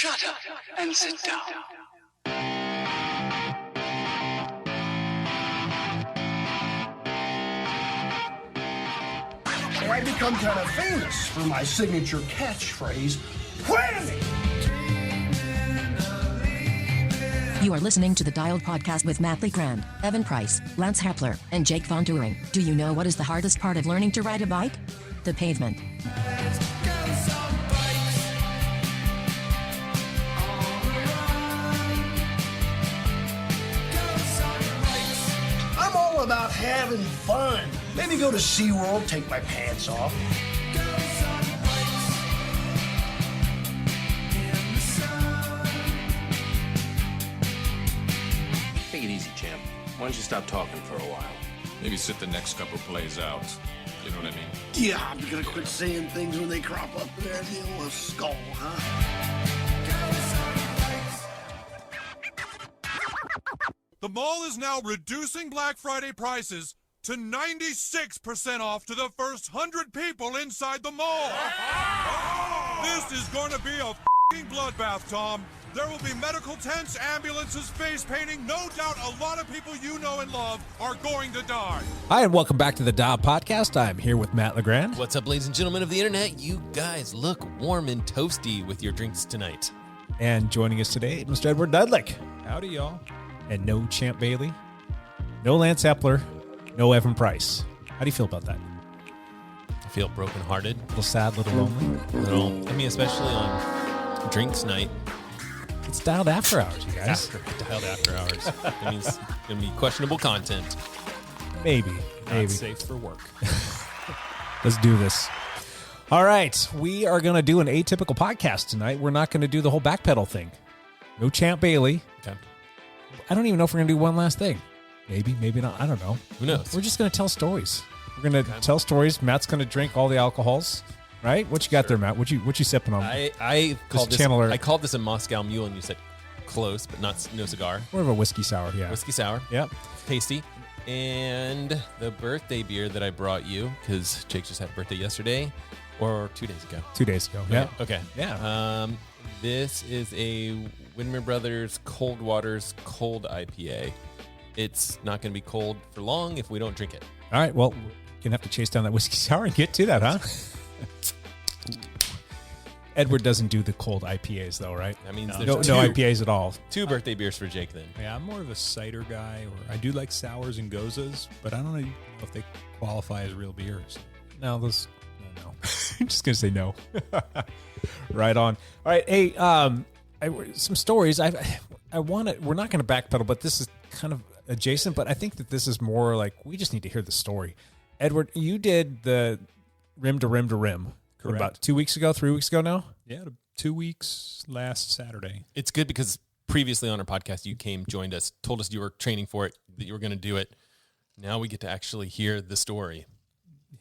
Shut up and sit down. I've become kind of famous for my signature catchphrase, whammy! You are listening to the Dialed Podcast with Matt Legrand, Evan Price, Lance Hepler, and Jake Von Turing. Do you know what is the hardest part of learning to ride a bike? The pavement. I'm all about having fun. Maybe go to SeaWorld, take my pants off. Take it easy, champ. Why don't you stop talking for a while? Maybe sit the next couple plays out. You know what I mean? Yeah, I'm gonna quit saying things when they crop up there. The old skull, huh? The mall is now reducing Black Friday prices to 96% off to the first 100 people inside the mall. This is going to be a f***ing bloodbath, Tom. There will be medical tents, ambulances, face painting. No doubt a lot of people you know and love are going to die. Hi, and welcome back to the Dial Podcast. I'm here with Matt Legrand. What's up, ladies and gentlemen of the internet? You guys look warm and toasty with your drinks tonight. And joining us today, Mr. Edward Dudlick. Howdy, y'all. And no Champ Bailey, no Lance Hepler, no Evan Price. How do you feel about that? I feel brokenhearted. A little sad, a little lonely? I mean, especially on drinks night. It's dialed after hours, you guys. Dialed after hours. That means it's going to be questionable content. Maybe. Not safe for work. Let's do this. All right. We are going to do an atypical podcast tonight. We're not going to do the whole backpedal thing. No Champ Bailey. Okay. I don't even know if we're going to do one last thing. Maybe, maybe not. I don't know. Who knows? We're just going to tell stories. We're going to tell stories. Matt's going to drink all the alcohols, right? What you got there, Matt? What you sipping on? I called this a Moscow Mule, and you said close, but no cigar. More of a whiskey sour, yeah. Whiskey sour. Yep. Tasty. And the birthday beer that I brought you, because Jake just had a birthday yesterday, or 2 days ago. 2 days ago, yeah. Okay. Yeah. This is a Widmer Brothers Cold Waters Cold IPA. It's not going to be cold for long if we don't drink it. All right. Well, you're going to have to chase down that whiskey sour and get to that, huh? Edward doesn't do the cold IPAs, though, right? That means no IPAs at all. 2 birthday beers for Jake, then. Yeah, I'm more of a cider guy, or I do like sours and gozas, but I don't know if they qualify as real beers. No, those... No. I'm just going to say no. Right on. All right. Hey, some stories. I want to... We're not going to backpedal, but this is kind of adjacent, but I think that this is more like we just need to hear the story. Edward, you did the rim to rim to rim. Correct. About 3 weeks ago now? Yeah, 2 weeks last Saturday. It's good because previously on our podcast, you joined us, told us you were training for it, that you were going to do it. Now we get to actually hear the story.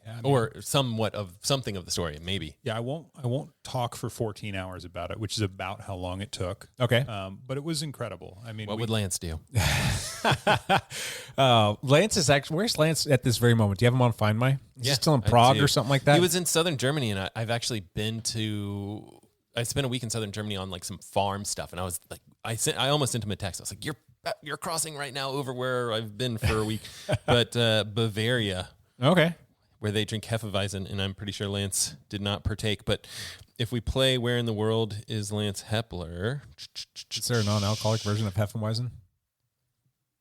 Yeah, or somewhat of something of the story, maybe. Yeah, I won't talk for 14 hours about it, which is about how long it took. Okay. But it was incredible. I mean, what would Lance do? Lance is actually, where's Lance at this very moment? Do you have him on Find My? Is he still in Prague or something like that? He was in southern Germany, and I've actually I spent a week in southern Germany on like some farm stuff, and I was like, I almost sent him a text. I was like, you're crossing right now over where I've been for a week. But Bavaria. Okay. Where they drink Hefeweizen, and I'm pretty sure Lance did not partake. But if we play Where in the World is Lance Hepler? Is there a non-alcoholic version of Hefeweizen?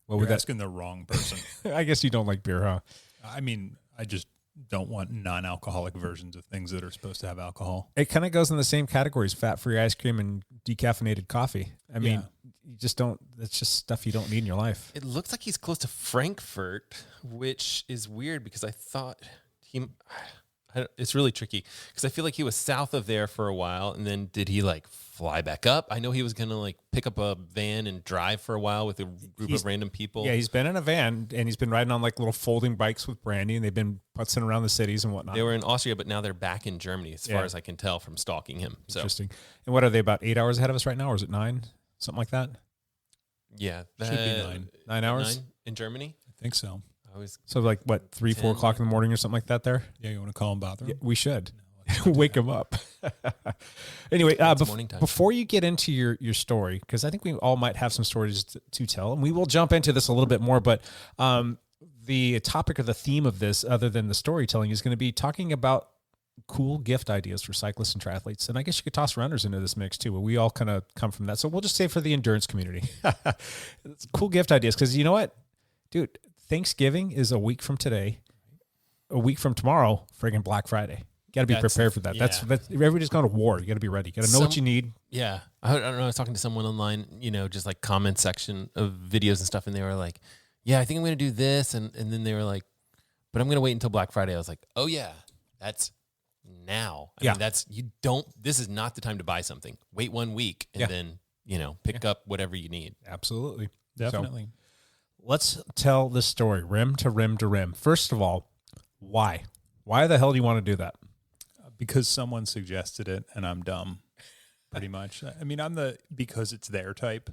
You're asking the wrong person. I guess you don't like beer, huh? I mean, I just don't want non-alcoholic versions of things that are supposed to have alcohol. It kind of goes in the same categories, fat-free ice cream and decaffeinated coffee. I mean, you just don't, it's just stuff you don't need in your life. It looks like he's close to Frankfurt, which is weird because I thought it's really tricky because I feel like he was south of there for a while, and then did he like fly back up? I know he was going to like pick up a van and drive for a while with a group of random people. Yeah, he's been in a van, and he's been riding on like little folding bikes with Brandy, and they've been putzing around the cities and whatnot. They were in Austria, but now they're back in Germany, as far as I can tell from stalking him. So. Interesting. And what are they, about 8 hours ahead of us right now, or is it 9? Something like that? Yeah. Should be 9. 9 hours? 9 in Germany? I think so. So like what, 3, 4 o'clock in the morning or something like that there? Yeah, you want to call him bother him? Yeah, we should. Wake them up. Anyway, morning time. before you get into your story, because I think we all might have some stories to tell, and we will jump into this a little bit more, but the topic or the theme of this, other than the storytelling, is going to be talking about cool gift ideas for cyclists and triathletes. And I guess you could toss runners into this mix too, but we all kind of come from that. So we'll just say for the endurance community, cool gift ideas. Because you know what, dude, Thanksgiving is a week from today. A week from tomorrow, friggin' Black Friday. You got to be prepared for that. Yeah. That's everybody's going to war. You got to be ready. You got to know what you need. Yeah. I don't know. I was talking to someone online, just like comment section of videos and stuff. And they were like, yeah, I think I'm going to do this. And then they were like, but I'm going to wait until Black Friday. I was like, oh yeah, that's now. I mean, this is not the time to buy something. Wait 1 week and then, pick up whatever you need. Absolutely. Definitely. So, let's tell this story rim to rim to rim. First of all, why? Why the hell do you want to do that? Because someone suggested it and I'm dumb, pretty much. I mean, I'm the because it's their type.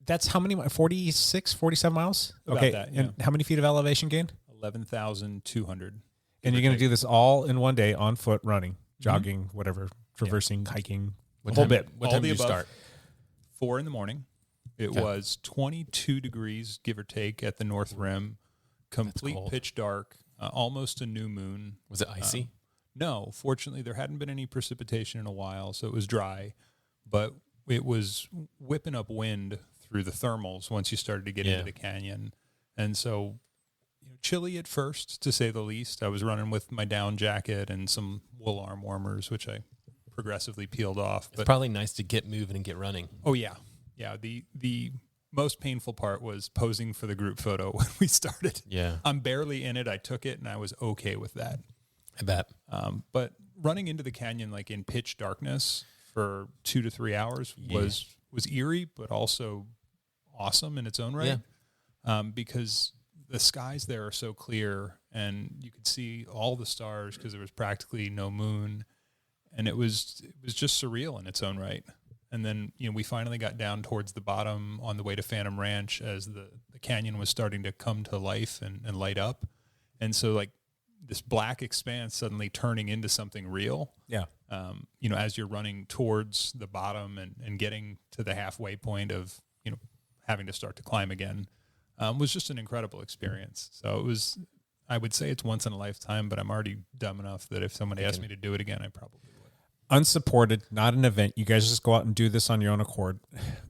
That's how many? 46, 47 miles? About okay. that, yeah. And how many feet of elevation gain? 11,200. And you're going to do this all in one day on foot, running, jogging, whatever, traversing, hiking, a whole bit. What time did you start? 4 a.m. It was 22 degrees, give or take, at the North Rim. Complete pitch dark, almost a new moon. Was it icy? No, fortunately, there hadn't been any precipitation in a while, so it was dry. But it was whipping up wind through the thermals once you started to get into the canyon. And so chilly at first, to say the least. I was running with my down jacket and some wool arm warmers, which I progressively peeled off. It's probably nice to get moving and get running. Oh, yeah. Yeah, the most painful part was posing for the group photo when we started. Yeah. I'm barely in it. I took it, and I was okay with that. I bet. But running into the canyon, like in pitch darkness for 2 to 3 hours was eerie, but also awesome in its own right. Yeah. Because the skies there are so clear, and you could see all the stars because there was practically no moon, and it was just surreal in its own right. And then, we finally got down towards the bottom on the way to Phantom Ranch as the canyon was starting to come to life and light up. And so, like, this black expanse suddenly turning into something real. Yeah. As you're running towards the bottom and getting to the halfway point of, having to start to climb again, was just an incredible experience. So it was, I would say it's once in a lifetime, but I'm already dumb enough that if somebody asked me to do it again, I probably would. Unsupported, not an event. You guys just go out and do this on your own accord.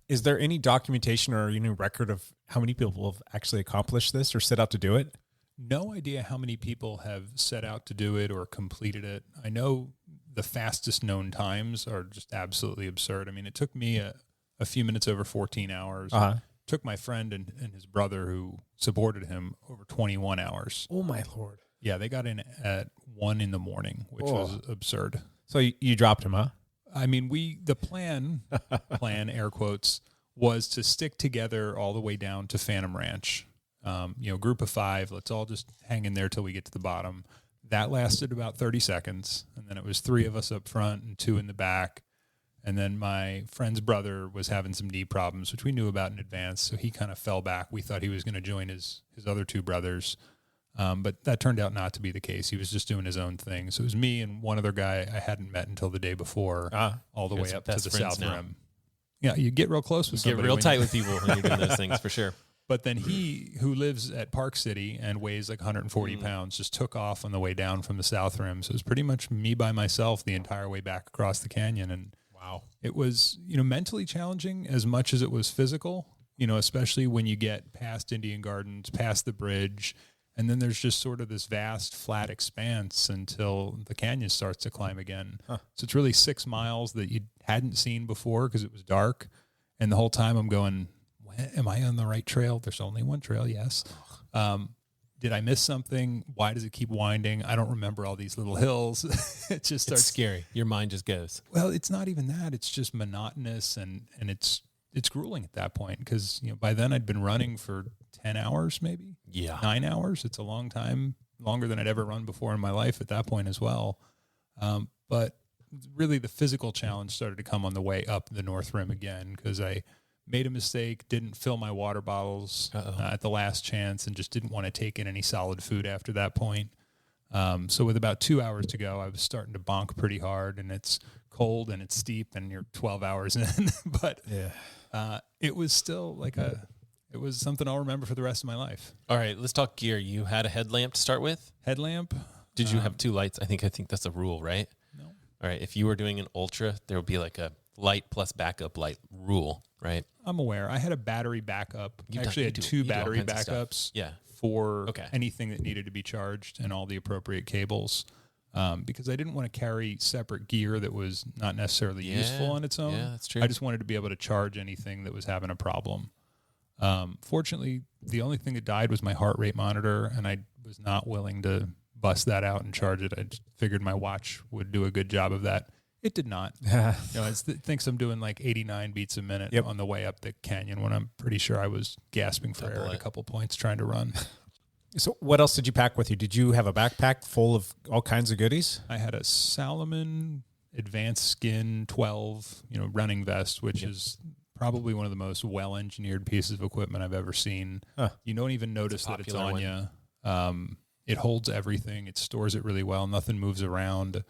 Is there any documentation or record of how many people have actually accomplished this or set out to do it? No idea how many people have set out to do it or completed it. I know the fastest known times are just absolutely absurd. I mean, it took me a few minutes over 14 hours. Uh-huh. Took my friend and his brother who supported him over 21 hours. Oh, my Lord. Yeah, they got in at 1 a.m, which was absurd. So you dropped him, huh? I mean, the plan, air quotes, was to stick together all the way down to Phantom Ranch. Group of 5, let's all just hang in there till we get to the bottom. That lasted about 30 seconds. And then it was 3 of us up front and 2 in the back. And then my friend's brother was having some knee problems, which we knew about in advance. So he kind of fell back. We thought he was going to join his other 2 brothers. But that turned out not to be the case. He was just doing his own thing. So it was me and one other guy I hadn't met until the day before, all the way up to the South Rim. Yeah, you get real close with somebody. Get real tight with people when you're doing those things, for sure. But then he, who lives at Park City and weighs like 140 pounds, just took off on the way down from the South Rim. So it was pretty much me by myself the entire way back across the canyon. And wow, it was, mentally challenging as much as it was physical, especially when you get past Indian Gardens, past the bridge. And then there's just sort of this vast flat expanse until the canyon starts to climb again. Huh. So it's really 6 miles that you hadn't seen before because it was dark. And the whole time I'm going, am I on the right trail? There's only one trail, yes. Did I miss something? Why does it keep winding? I don't remember all these little hills. It just starts. It's scary. Your mind just goes. Well, it's not even that. It's just monotonous and it's grueling at that point because, by then I'd been running for 10 hours maybe. Yeah. 9 hours. It's a long time, longer than I'd ever run before in my life at that point as well. But really the physical challenge started to come on the way up the North Rim again because I made a mistake, didn't fill my water bottles at the last chance and just didn't want to take in any solid food after that point. So with about 2 hours to go, I was starting to bonk pretty hard, and it's cold and it's steep and you're 12 hours in, but it was still it was something I'll remember for the rest of my life. All right, let's talk gear. You had a headlamp to start with? Headlamp. Did you have 2 lights? I think that's a rule, right? No. All right, if you were doing an ultra, there would be like a light plus backup light rule, right? I'm aware. I had a battery backup. I actually had 2 battery backups for anything that needed to be charged and all the appropriate cables. Because I didn't want to carry separate gear that was not necessarily useful on its own. Yeah, that's true. I just wanted to be able to charge anything that was having a problem. Fortunately, the only thing that died was my heart rate monitor, and I was not willing to bust that out and charge it. I just figured my watch would do a good job of that. It did not. It thinks I'm doing like 89 beats a minute on the way up the canyon when I'm pretty sure I was gasping for air at a couple points trying to run. So what else did you pack with you? Did you have a backpack full of all kinds of goodies? I had a Salomon Advanced Skin 12, running vest, which is probably one of the most well-engineered pieces of equipment I've ever seen. You don't even notice that it's on you. It holds everything. It stores it really well. Nothing moves around.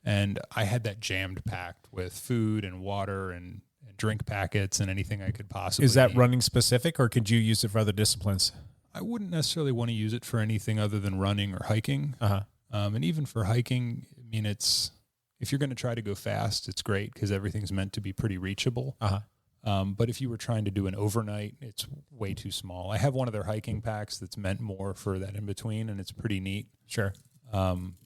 And I had that jammed packed with food and water and drink packets and anything I could possibly Is that need. running specific, or could you use it for other disciplines? I wouldn't necessarily want to use it for anything other than running or hiking. And even for hiking, I mean, if you're going to try to go fast, it's great because everything's meant to be pretty reachable. But if you were trying to do an overnight, it's way too small. I have one of their hiking packs that's meant more for that in between, and it's pretty neat. Sure.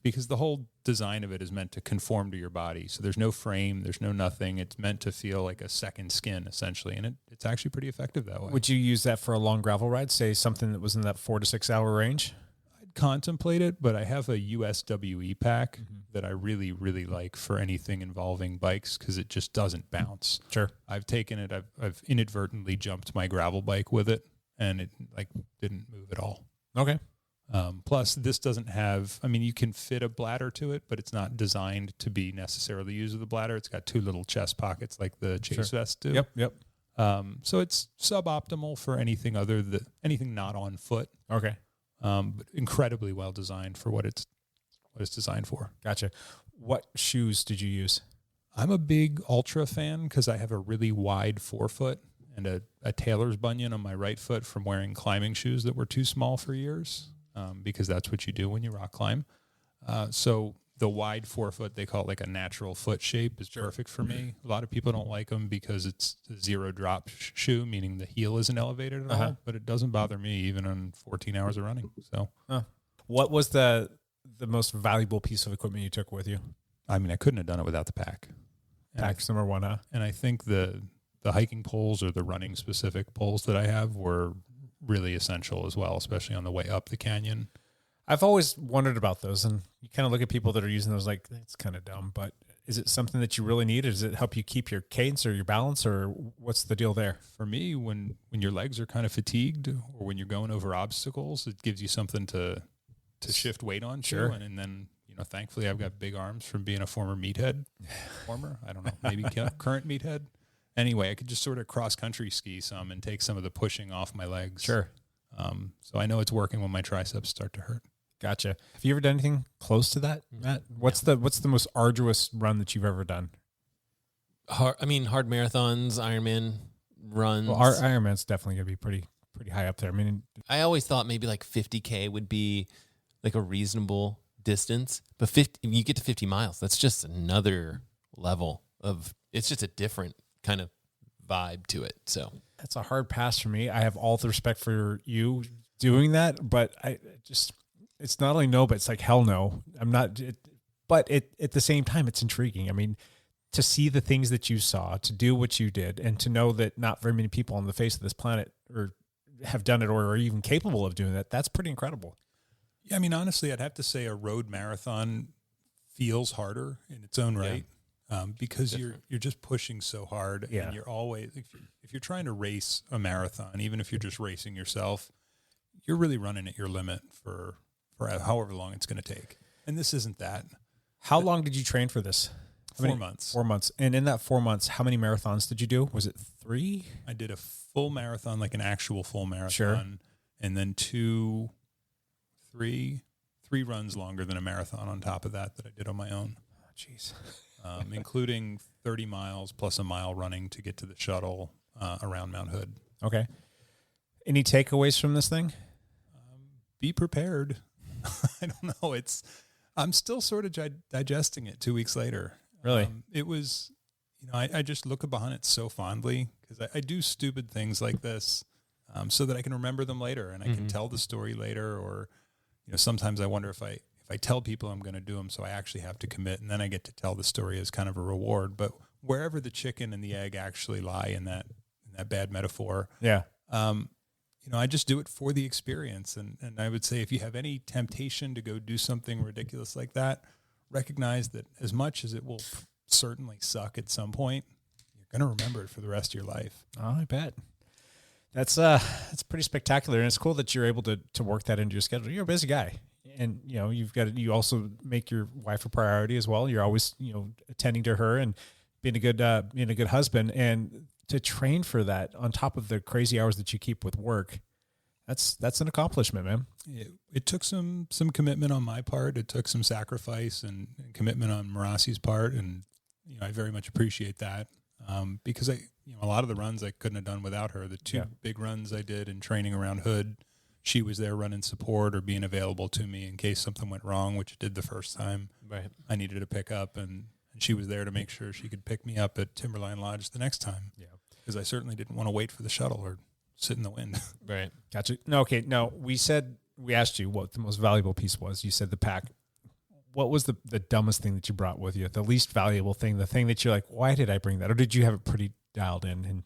Because the whole design of it is meant to conform to your body. So there's no frame, there's no nothing. It's meant to feel like a second skin, essentially. And it's actually pretty effective that way. Would you use that for a long gravel ride, say something that was in that 4 to 6 hour range? I'd contemplate it, but I have a USWE pack that I really, really like for anything involving bikes because it just doesn't bounce. Sure. I've taken it, I've inadvertently jumped my gravel bike with it, and it didn't move at all. Okay. Plus, this doesn't have, you can fit a bladder to it, but it's not designed to be necessarily used with a bladder. It's got 2 little chest pockets like the chase vest do. Yep. So it's suboptimal for anything anything not on foot. Okay. But incredibly well designed for what it's designed for. Gotcha. What shoes did you use? I'm a big Ultra fan because I have a really wide forefoot and a tailor's bunion on my right foot from wearing climbing shoes that were too small for years. Because that's what you do when you rock climb. So the wide forefoot, they call it like a natural foot shape, is perfect for me. A lot of people don't like them because it's a zero drop shoe, meaning the heel isn't elevated at all, but it doesn't bother me even on 14 hours of running. So, what was the most valuable piece of equipment you took with you? I couldn't have done it without the pack. Pack's number one, huh? And I think the hiking poles or the running specific poles that I have were really essential as well, especially on the way up the canyon. I've always wondered about those, and you kind of look at people that are using those like, it's kind of dumb, but is it something that you really need? Does it help you keep your cadence or your balance, or what's the deal there? For me, when your legs are kind of fatigued or when you're going over obstacles, it gives you something to shift weight on. Sure. And then, thankfully I've got big arms from being a former meathead. I don't know, maybe current meathead. Anyway, I could just sort of cross-country ski some and take some of the pushing off my legs. Sure. So I know it's working when my triceps start to hurt. Gotcha. Have you ever done anything close to that, Matt? What's the most arduous run that you've ever done? Hard marathons, Ironman runs. Well, our Ironman's definitely going to be pretty high up there. I always thought maybe like 50K would be like a reasonable distance, but you get to 50 miles. That's just another level of, it's just a different kind of vibe to it. So that's a hard pass for me. I have all the respect for you doing that, but it's not only no, but it's like, hell no, I'm not. But at the same time, it's intriguing. To see the things that you saw, to do what you did, and to know that not very many people on the face of this planet have done it or are even capable of doing that. That's pretty incredible. Yeah. Honestly, I'd have to say a road marathon feels harder in its own right. Because you're just pushing so hard, and you're always, if you're trying to race a marathon, even if you're just racing yourself, you're really running at your limit for however long it's going to take. And this isn't that. How long did you train for this? 4 months. 4 months. And in that 4 months, how many marathons did you do? Was it 3? I did a full marathon, like an actual full marathon. Sure. And then three 3 runs longer than a marathon on top of that I did on my own. Jeez. Including 30 miles plus a mile running to get to the shuttle around Mount Hood. Okay. Any takeaways from this thing? Be prepared. I don't know. I'm still sort of digesting it 2 weeks later. Really? It was, I just look behind it so fondly because I do stupid things like this so that I can remember them later and I can tell the story later. Or, sometimes I wonder if I tell people I'm going to do them, so I actually have to commit, and then I get to tell the story as kind of a reward. But wherever the chicken and the egg actually lie in that bad metaphor, Yeah. I just do it for the experience. And I would say if you have any temptation to go do something ridiculous like that, recognize that as much as it will certainly suck at some point, you're going to remember it for the rest of your life. Oh, I bet. That's pretty spectacular. And it's cool that you're able to work that into your schedule. You're a busy guy. And, you also make your wife a priority as well. You're always, attending to her and being a good husband, and to train for that on top of the crazy hours that you keep with work. That's an accomplishment, man. It took some commitment on my part. It took some sacrifice and commitment on Marasi's part. And, I very much appreciate that. Because a lot of the runs I couldn't have done without her. The 2 big runs I did in training around Hood, she was there running support or being available to me in case something went wrong, which it did the first time. Right. I needed to pick up, and she was there to make sure she could pick me up at Timberline Lodge the next time. Yeah. Because I certainly didn't want to wait for the shuttle or sit in the wind. Right. Gotcha. No, okay. No, we asked you what the most valuable piece was. You said the pack. What was the dumbest thing that you brought with you? The least valuable thing, the thing that you're like, why did I bring that? Or did you have it pretty dialed in? And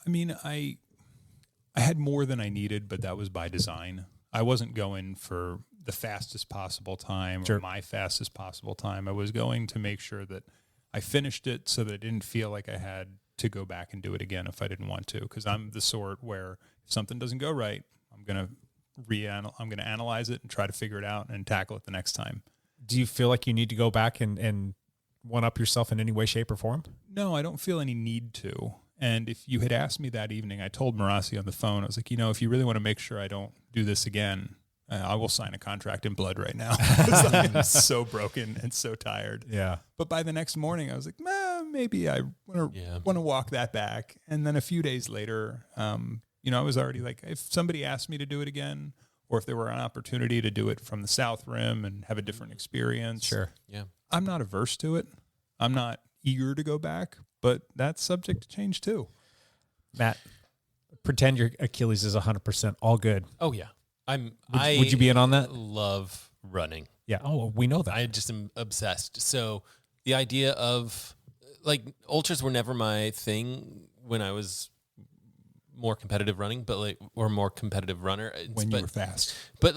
I mean, I had more than I needed, but that was by design. I wasn't going for the fastest possible time or my fastest possible time. I was going to make sure that I finished it so that I didn't feel like I had to go back and do it again if I didn't want to. Because I'm the sort where if something doesn't go right, I'm going to analyze it and try to figure it out and tackle it the next time. Do you feel like you need to go back and one-up yourself in any way, shape, or form? No, I don't feel any need to. And if you had asked me that evening, I told Marasi on the phone, I was like, if you really want to make sure I don't do this again, I will sign a contract in blood right now. I'm so broken and so tired. Yeah. But by the next morning, I was like, maybe I want to walk that back. And then a few days later, I was already like, if somebody asked me to do it again, or if there were an opportunity to do it from the South Rim and have a different experience. Sure. Yeah. I'm not averse to it. I'm not eager to go back, but that's subject to change too. Matt, pretend your Achilles is 100% all good. Oh yeah. Would you be in on that? Love running. Yeah. Oh, we know that. I just am obsessed. So the idea of ultras were never my thing when I was more competitive running, or more competitive runner. When you were fast. But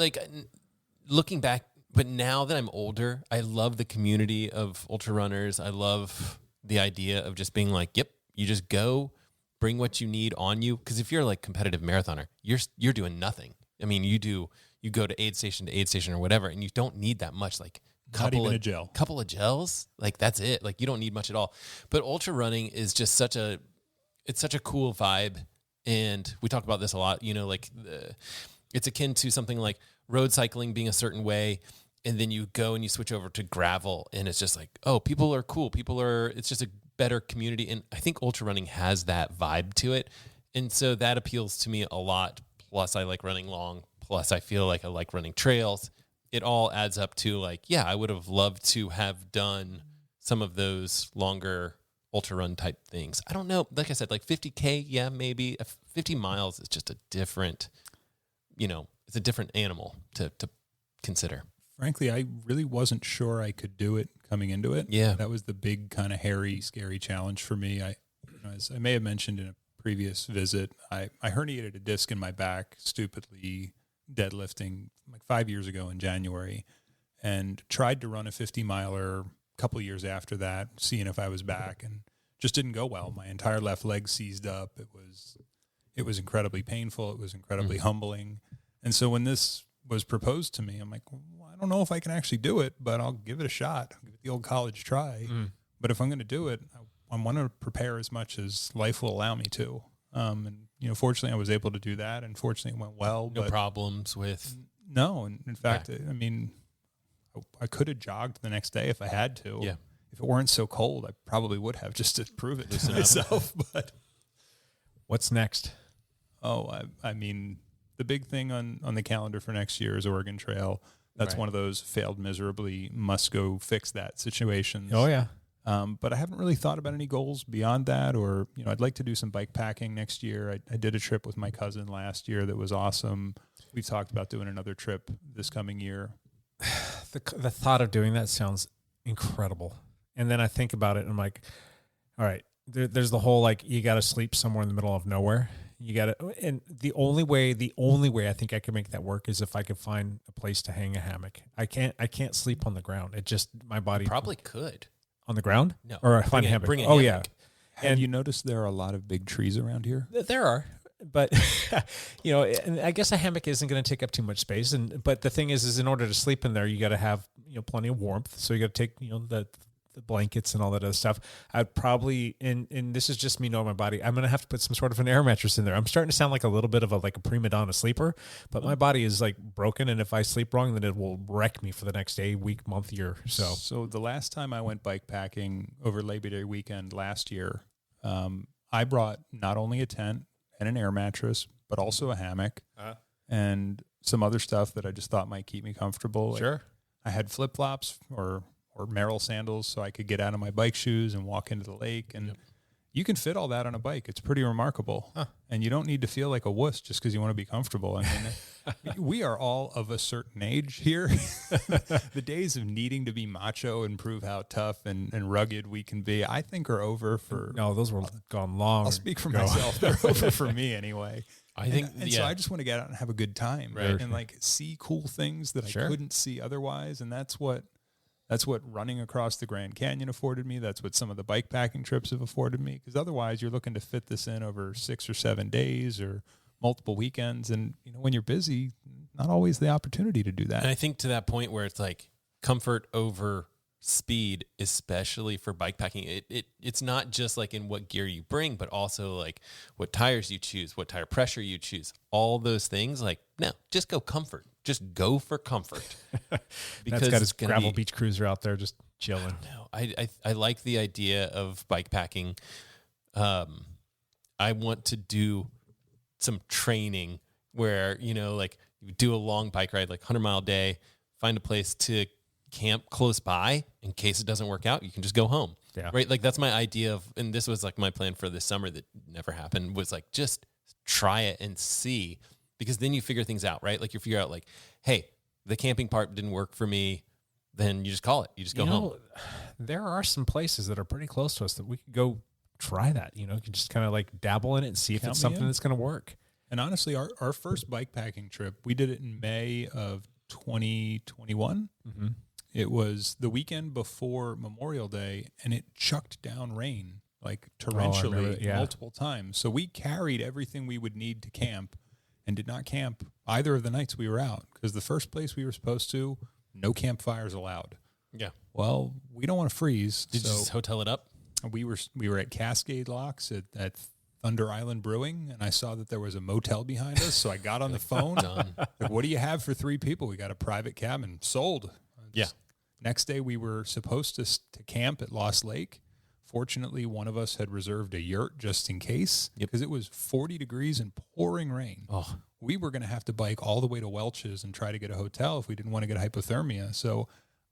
looking back, but now that I'm older, I love the community of ultra runners. I love the idea of just being like, yep, you just go, bring what you need on you. Because if you're competitive marathoner, you're doing nothing. I mean, you go to aid station or whatever, and you don't need that much. Not even a gel. Couple of gels, that's it. You don't need much at all. But ultra running is just such a cool vibe. And we talk about this a lot, it's akin to something like road cycling being a certain way. And then you go and you switch over to gravel, and it's just people are cool. It's just a better community. And I think ultra running has that vibe to it. And so that appeals to me a lot. Plus I like running long. Plus I feel like I like running trails. It all adds up to I would have loved to have done some of those longer ultra run type things. I don't know. Like I said, 50K. Yeah, maybe 50 miles is just a different, it's a different animal to consider. Frankly, I really wasn't sure I could do it coming into it. Yeah. That was the big kind of hairy, scary challenge for me. As I may have mentioned in a previous visit, I herniated a disc in my back, stupidly deadlifting 5 years ago in January, and tried to run a 50-miler a couple years after that, seeing if I was back, and just didn't go well. My entire left leg seized up. It was incredibly painful. It was incredibly humbling. And so when this was proposed to me, I'm like, well, I don't know if I can actually do it, but I'll give it a shot. I'll give it the old college try. But if I'm going to do it, I want to prepare as much as life will allow me to. And fortunately, I was able to do that, and fortunately, it went well. No problems with No, and in fact, I mean, I could have jogged the next day if I had to. Yeah. If it weren't so cold, I probably would have, just to prove it to myself. But What's next? I mean, the big thing on the calendar for next year is Oregon Trail. That's one of those failed miserably, must go fix that situations. Oh, yeah. But I haven't really thought about any goals beyond that, or, I'd like to do some bike packing next year. I did a trip with my cousin last year that was awesome. We've talked about doing another trip this coming year. The thought of doing that sounds incredible. And then I think about it and I'm like, all right, there's the whole, like, you got to sleep somewhere in the middle of nowhere. You got to, and the only way I think I could make that work is if I could find a place to hang a hammock. I can't sleep on the ground. It just, my body Probably could. on the ground. No. Or find a hammock. Bring a oh hammock. yeah. And you notice there are a lot of big trees around here? There are, but and I guess a hammock isn't going to take up too much space. But the thing is in order to sleep in there, you got to have, plenty of warmth. So you got to take, the blankets and all that other stuff. I'd probably, and this is just me knowing my body, I'm going to have to put some sort of an air mattress in there. I'm starting to sound like a little bit of a prima donna sleeper, but my body is like broken. And if I sleep wrong, then it will wreck me for the next day, week, month, year. So the last time I went bike packing over Labor Day weekend last year, I brought not only a tent and an air mattress, but also a hammock and some other stuff that I just thought might keep me comfortable. Sure. I had flip-flops or Merrell sandals so I could get out of my bike shoes and walk into the lake. And you can fit all that on a bike. It's pretty remarkable. And you don't need to feel like a wuss just because you want to be comfortable. I mean, we are all of a certain age here. The days of needing to be macho and prove how tough and rugged we can be, I think, are over for... No, those were gone long I'll speak for ago. myself. They're over for me anyway. I think, so I just want to get out and have a good time, Right. and see cool things that I couldn't see otherwise. And that's what running across the Grand Canyon afforded me. That's what some of the bike packing trips have afforded me. Because otherwise, you're looking to fit this in over 6 or 7 days or multiple weekends, and when you're busy, not always the opportunity to do that. And I think to that point where it's like comfort over speed, especially for bike packing, it's not just like in what gear you bring, but also like what tires you choose, what tire pressure you choose, all those things. Like, no, just go comfort. Just go for comfort. Because Matt's got his gravel beach cruiser out there just chilling. No, I like the idea of bike packing. I want to do some training where, like you do a long bike ride, like 100-mile day, find a place to camp close by in case it doesn't work out. You can just go home. Yeah. Right. Like that's my idea of, and this was like my plan for this summer that never happened, was like, just try it and see, because then you figure things out, right? Like you figure out like, hey, the camping part didn't work for me. Then you just call it. You just go home. There are some places that are pretty close to us that we could go try that. You can just kind of like dabble in it and see if it's something that's going to work. And honestly, our first bike packing trip, we did it in May of 2021. Mm-hmm. It was the weekend before Memorial Day, and it chucked down rain like torrentially multiple times. So we carried everything we would need to camp and did not camp either of the nights we were out, because the first place we were supposed to, no campfires allowed. Yeah. Well, we don't want to freeze. Did you just hotel it up? We were at Cascade Locks at Thunder Island Brewing, and I saw that there was a motel behind us. So I got on the phone. Like, what do you have for 3 people? We got a private cabin. Sold. Yeah. Next day, we were supposed to camp at Lost Lake. Fortunately, one of us had reserved a yurt just in case, because it was 40 degrees and pouring rain. Oh. We were going to have to bike all the way to Welch's and try to get a hotel if we didn't want to get hypothermia. So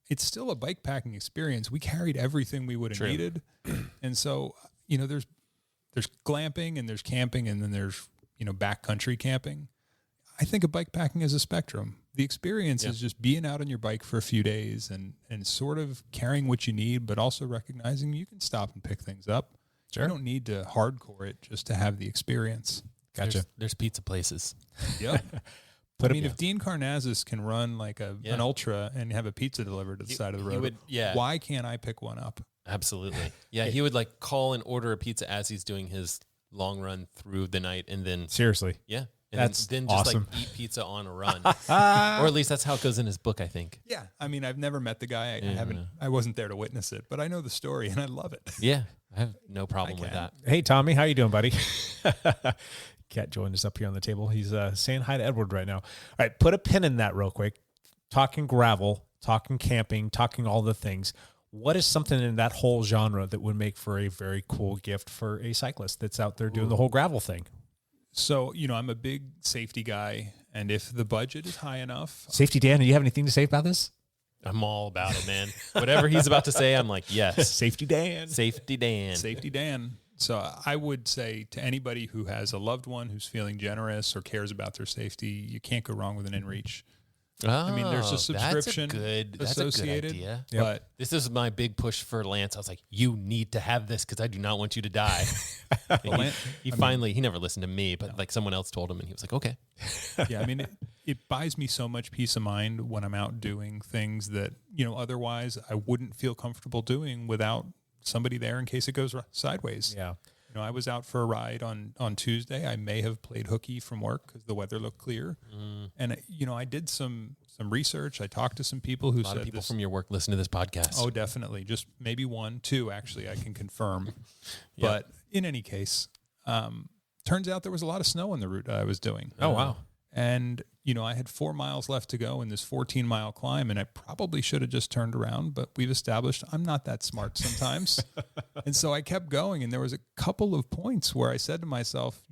it's still a bike packing experience. We carried everything we would have needed. And so, there's glamping and there's camping, and then there's, backcountry camping. I think of bike packing as a spectrum. The experience is just being out on your bike for a few days and sort of carrying what you need, but also recognizing you can stop and pick things up. Sure. You don't need to hardcore it just to have the experience. Gotcha. There's pizza places. Yep. If Dean Karnazes can run like an ultra and have a pizza delivered to the side of the road, why can't I pick one up? Absolutely. Yeah, he would like call and order a pizza as he's doing his long run through the night, and then seriously, and that's then just awesome. like eat pizza on a run, or at least that's how it goes in his book, I think. Yeah, I mean, I've never met the guy. I wasn't there to witness it, but I know the story and I love it. Yeah, I have no problem with that. Hey, Tommy, how you doing, buddy? Cat joined us up here on the table. He's saying hi to Edward right now. All right, put a pin in that real quick. Talking gravel, talking camping, talking all the things. What is something in that whole genre that would make for a very cool gift for a cyclist that's out there doing the whole gravel thing? So, I'm a big safety guy, and if the budget is high enough... Safety Dan, do you have anything to say about this? I'm all about it, man. Whatever he's about to say, I'm like, yes. Safety Dan. Safety Dan. Safety Dan. So I would say to anybody who has a loved one who's feeling generous or cares about their safety, you can't go wrong with an InReach. Oh, I mean, there's a subscription that's a good idea. But this is my big push for Lance. I was like, you need to have this because I do not want you to die. He never listened to me, but like someone else told him and he was like, okay. Yeah, I mean, it buys me so much peace of mind when I'm out doing things that, otherwise I wouldn't feel comfortable doing without somebody there in case it goes sideways. Yeah. I was out for a ride on Tuesday. I may have played hooky from work because the weather looked clear. And, I did some research. I talked to some people who said... A lot of people from your work listen to this podcast. Oh, definitely. Just maybe 1, 2, actually, I can confirm. But in any case, turns out there was a lot of snow on the route I was doing. Oh, wow. And, I had 4 miles left to go in this 14-mile climb, and I probably should have just turned around, but we've established I'm not that smart sometimes. And so I kept going, and there was a couple of points where I said to myself,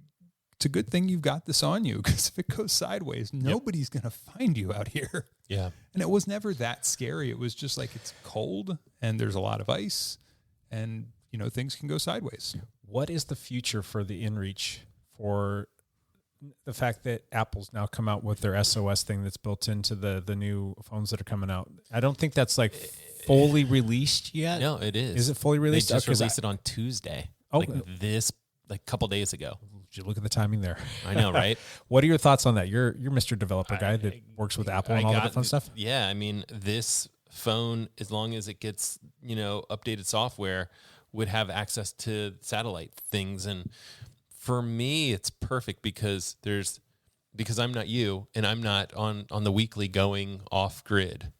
it's a good thing you've got this on you, because if it goes sideways, nobody's going to find you out here. Yeah. And it was never that scary. It was just like it's cold, and there's a lot of ice, and, things can go sideways. What is the future for the InReach for the fact that Apple's now come out with their SOS thing that's built into the new phones that are coming out? I don't think that's like fully released yet. No, it is. Is it fully released? They just released it on Tuesday. Oh, a couple days ago. Did you look at the timing there? I know, right? What are your thoughts on that? You're Mr. Developer guy that works with Apple and all that fun stuff. Yeah, I mean, this phone, as long as it gets updated software, would have access to satellite things. And for me, it's perfect because I'm not you and I'm not on the weekly going off grid,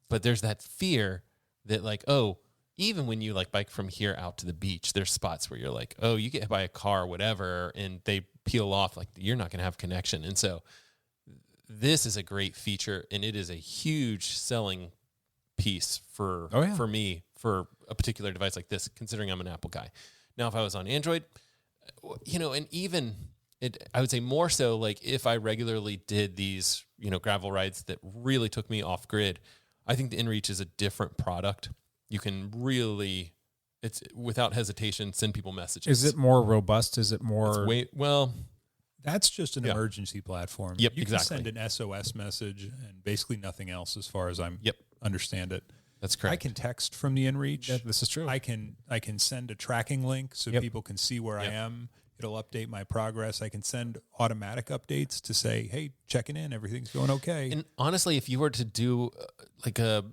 but there's that fear that like, oh, even when you like bike from here out to the beach, there's spots where you're like, oh, you get hit by a car, whatever, and they peel off, like you're not going to have connection. And so this is a great feature, and it is a huge selling piece for me for a particular device like this, considering I'm an Apple guy. Now, if I was on Android, and even I would say more so like if I regularly did these, gravel rides that really took me off grid, I think the InReach is a different product. You can really, it's without hesitation, send people messages. Is it more robust? Is it more? That's just an emergency platform. Yep, you exactly. can send an SOS message and basically nothing else as far as I'm understand it. That's correct. I can text from the InReach. Yeah, this is true. I can send a tracking link so people can see where I am. It'll update my progress. I can send automatic updates to say, hey, checking in, everything's going okay. And honestly, if you were to do like a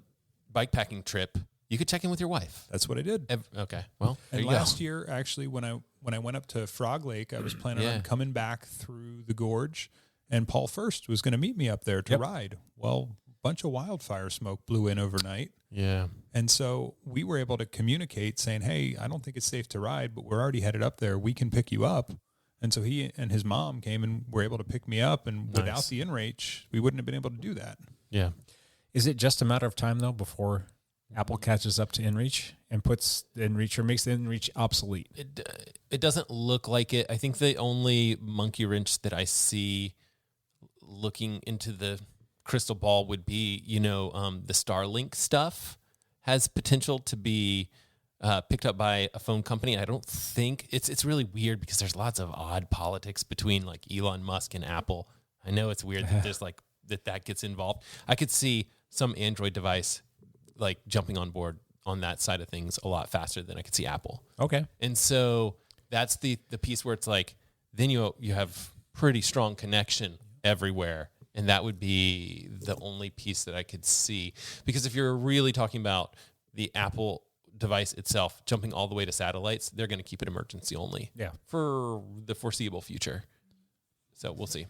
bike packing trip, you could check in with your wife. That's what I did. Okay. Well, there and you go. last year, actually, when I went up to Frog Lake, I was planning on coming back through the gorge, and Paul First was going to meet me up there to ride. Well, a bunch of wildfire smoke blew in overnight. Yeah. And so we were able to communicate saying, hey, I don't think it's safe to ride, but we're already headed up there. We can pick you up. And so he and his mom came and were able to pick me up. And without the InReach, we wouldn't have been able to do that. Yeah. Is it just a matter of time, though, before Apple catches up to InReach and puts the InReach or makes the InReach obsolete? It doesn't look like it. I think the only monkey wrench that I see looking into the crystal ball would be, the Starlink stuff has potential to be picked up by a phone company. I don't think it's really weird because there's lots of odd politics between like Elon Musk and Apple. I know it's weird that there's like that gets involved. I could see some Android device like jumping on board on that side of things a lot faster than I could see Apple. Okay. And so that's the piece where it's like, then you have pretty strong connection everywhere. And that would be the only piece that I could see. Because if you're really talking about the Apple device itself jumping all the way to satellites, they're going to keep it emergency only for the foreseeable future. So we'll see.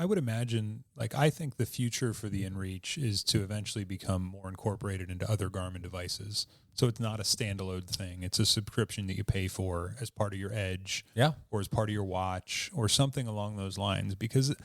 I would imagine, like, I think the future for the InReach is to eventually become more incorporated into other Garmin devices. So it's not a standalone thing. It's a subscription that you pay for as part of your Edge, or as part of your watch, or something along those lines. Because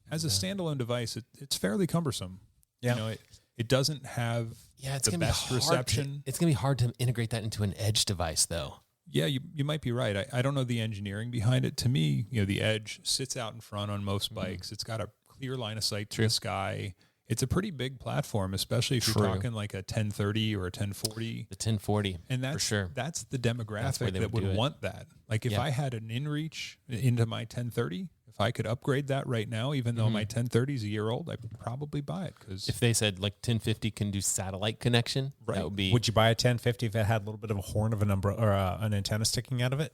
as a standalone device, it's fairly cumbersome. Yeah. You know, it doesn't have it's the gonna best be hard reception. It's going to be hard to integrate that into an Edge device, though. Yeah, you might be right. I don't know the engineering behind it. To me, you know, the Edge sits out in front on most bikes. It's got a clear line of sight to the sky. It's a pretty big platform, especially if you're talking like a 1030 or a 1040. The 1040, and that's for sure. That's the demographic they that would would do want that. Like if I had an InReach into my 1030, if I could upgrade that right now, even though my 1030 is a year old, I'd probably buy it. Because if they said like 1050 can do satellite connection, that would be. Would you buy a 1050 if it had a little bit of a horn of an umbrella or an antenna sticking out of it?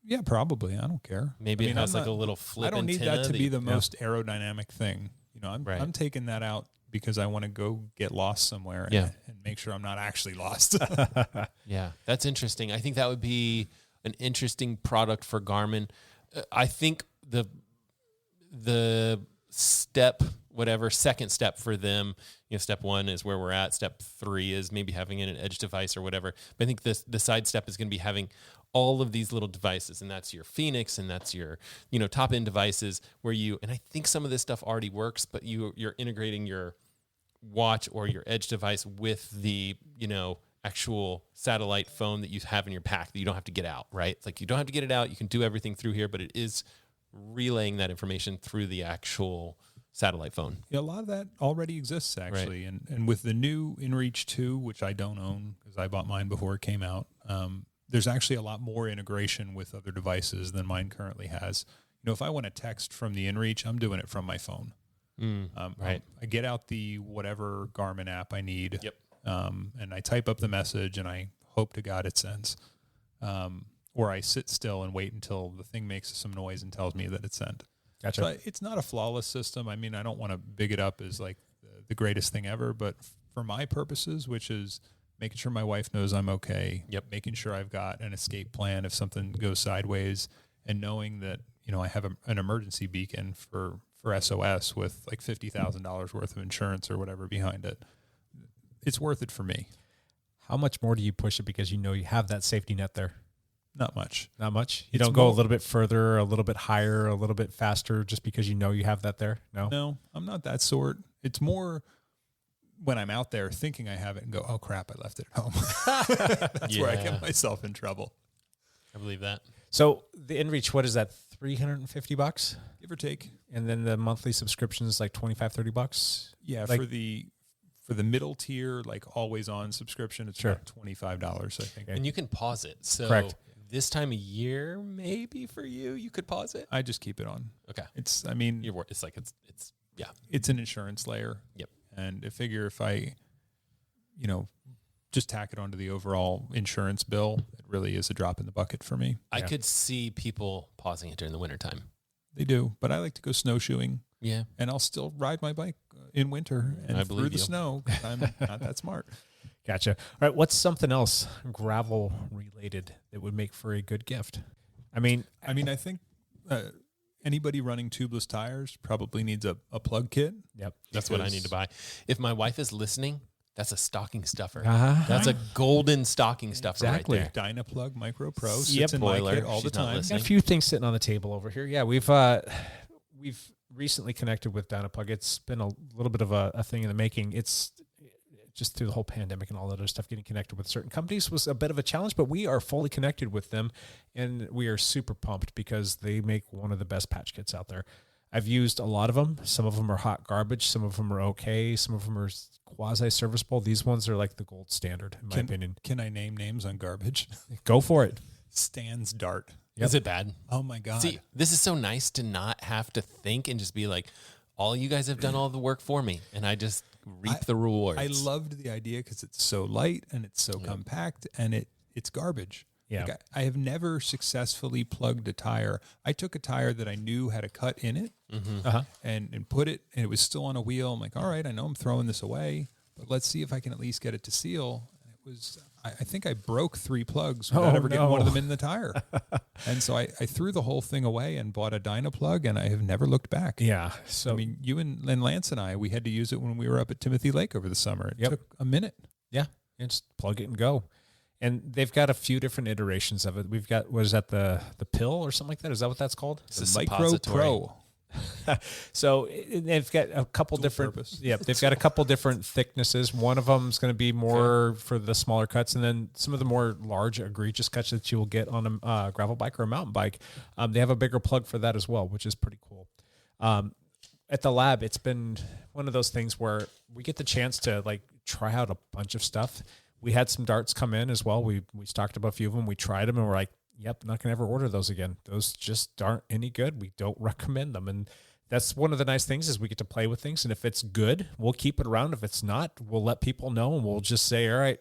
Yeah, probably. I don't care. Maybe it has like a little flip. I don't need that to be the Yeah. most aerodynamic thing. You know, I'm taking that out because I want to go get lost somewhere and make sure I'm not actually lost. Yeah, that's interesting. I think that would be an interesting product for Garmin. I think the step, whatever, second step for them, you know, step 1 is where we're at. Step 3 is maybe having an Edge device or whatever. But I think the side step is going to be having all of these little devices, and that's your Phoenix, and that's your, you know, top end devices where you, and I think some of this stuff already works, but you're integrating your watch or your Edge device with the, you know, actual satellite phone that you have in your pack that you don't have to get out, right? It's like you don't have to get it out. You can do everything through here, but it is relaying that information through the actual satellite phone. Yeah, a lot of that already exists actually. Right. And with the new InReach 2, which I don't own because I bought mine before it came out, there's actually a lot more integration with other devices than mine currently has. You know, if I want to text from the InReach, I'm doing it from my phone. Right. I get out the whatever Garmin app I need. Yep. And I type up the message and I hope to God it sends. Or I sit still and wait until the thing makes some noise and tells me that it's sent. Gotcha. So it's not a flawless system. I mean, I don't want to big it up as like the greatest thing ever, but for my purposes, which is making sure my wife knows I'm okay, making sure I've got an escape plan if something goes sideways, and knowing that, you know, I have an emergency beacon for SOS with like $50,000 worth of insurance or whatever behind it. It's worth it for me. How much more do you push it because you know you have that safety net there? Not much. Not much? You don't go a little bit further, a little bit higher, a little bit faster just because you know you have that there? No, I'm not that sort. It's more when I'm out there thinking I have it and go, oh, crap, I left it at home. That's where I get myself in trouble. I believe that. So the InReach, what is that, $350? Give or take. And then the monthly subscription is like $25-$30? Yeah, like, for the middle tier, like always on subscription, it's about $25, I think. And you can pause it. So correct. This time of year, maybe for you could pause it. I just keep it on. Okay. It's an insurance layer. Yep. And I figure if I, you know, just tack it onto the overall insurance bill, it really is a drop in the bucket for me. I could see people pausing it during the wintertime. They do, but I like to go snowshoeing. Yeah. And I'll still ride my bike in winter and through the snow. I'm not that smart. Gotcha. All right. What's something else gravel related that would make for a good gift? I mean, I think anybody running tubeless tires probably needs a plug kit. Yep. That's what I need to buy. If my wife is listening, that's a stocking stuffer. Uh-huh. That's a golden stocking stuffer exactly. right there. Dynaplug Micro Pro sits in my kit all the time. Got a few things sitting on the table over here. Yeah, we've recently connected with Dynaplug. It's been a little bit of a thing in the making. It's just through the whole pandemic and all that other stuff, getting connected with certain companies was a bit of a challenge, but we are fully connected with them, and we are super pumped because they make one of the best patch kits out there. I've used a lot of them. Some of them are hot garbage. Some of them are okay. Some of them are quasi-serviceable. These ones are like the gold standard, in my opinion. Can I name names on garbage? Go for it. Stan's Dart. Yep. Is it bad? Oh, my God. See, this is so nice to not have to think and just be like, all you guys have done all the work for me, and I just reap the rewards. I loved the idea because it's so light and it's so compact, and it's garbage. Yeah. Like I have never successfully plugged a tire. I took a tire that I knew had a cut in it and put it, and it was still on a wheel. I'm like, all right, I know I'm throwing this away, but let's see if I can at least get it to seal. I think I broke 3 plugs without ever getting one of them in the tire. And so I threw the whole thing away and bought a Dynaplug, and I have never looked back. Yeah. So I mean, you and Lance and I, we had to use it when we were up at Timothy Lake over the summer. It took a minute. Yeah. And just plug it and go. And they've got a few different iterations of it. We've got, what is that, the pill or something like that? Is that what that's called? The Micro Pro. So they've got a couple different, they've got a couple different thicknesses. One of them is going to be more for the smaller cuts, and then some of the more large, egregious cuts that you will get on a gravel bike or a mountain bike. They have a bigger plug for that as well, which is pretty cool. At the lab, it's been one of those things where we get the chance to like try out a bunch of stuff. We had some darts come in as well. We stocked up a few of them. We tried them, and we're like, yep, not going to ever order those again. Those just aren't any good. We don't recommend them. And that's one of the nice things is we get to play with things. And if it's good, we'll keep it around. If it's not, we'll let people know, and we'll just say, all right,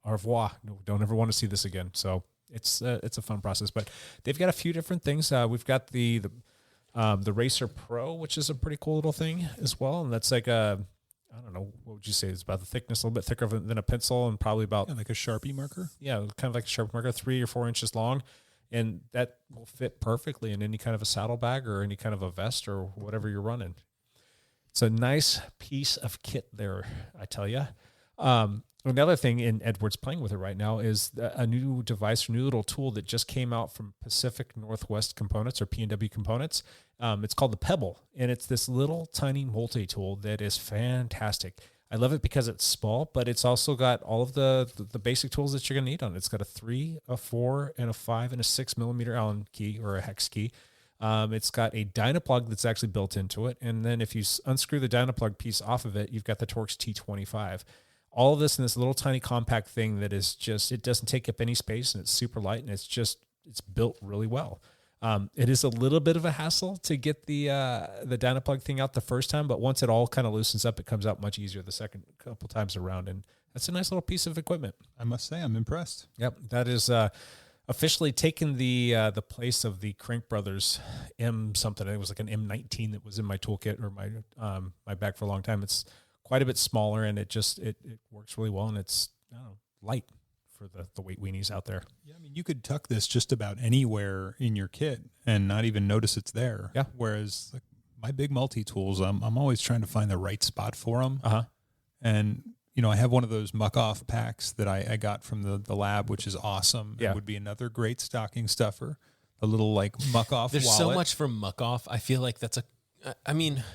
au revoir. Don't ever want to see this again. So it's a fun process, but they've got a few different things. We've got the Racer Pro, which is a pretty cool little thing as well. And that's like I don't know, what would you say? It's about the thickness, a little bit thicker than a pencil, and probably about like a Sharpie marker. Yeah, kind of like a Sharpie marker, 3 or 4 inches long, and that will fit perfectly in any kind of a saddlebag or any kind of a vest or whatever you're running. It's a nice piece of kit there, I tell you. Another thing, and Edward's playing with it right now, is a new device, a new little tool that just came out from Pacific Northwest Components or P&W Components. It's called the Pebble, and it's this little tiny multi-tool that is fantastic. I love it because it's small, but it's also got all of the basic tools that you're going to need on it. It's got a 3, a 4, and a 5, and a 6 millimeter Allen key or a hex key. It's got a Dynaplug that's actually built into it, and then if you unscrew the Dynaplug piece off of it, you've got the Torx T25. All of this in this little tiny compact thing that is just, it doesn't take up any space, and it's super light, and it's built really well. It is a little bit of a hassle to get the Dynaplug thing out the first time, but once it all kind of loosens up, it comes out much easier the second couple times around, and that's a nice little piece of equipment. I must say, I'm impressed. Yep, that is officially taken the place of the Crank Brothers M something. It was like an M19 that was in my toolkit or my bag for a long time. It's quite a bit smaller, and it works really well, and it's light for the weight weenies out there. Yeah, I mean, you could tuck this just about anywhere in your kit and not even notice it's there. Yeah. Whereas like, my big multi-tools, I'm always trying to find the right spot for them. Uh-huh. And, I have one of those muck-off packs that I got from the lab, which is awesome. Yeah. It would be another great stocking stuffer, a little like muck-off There's wallet. so much for muck-off. I feel like that's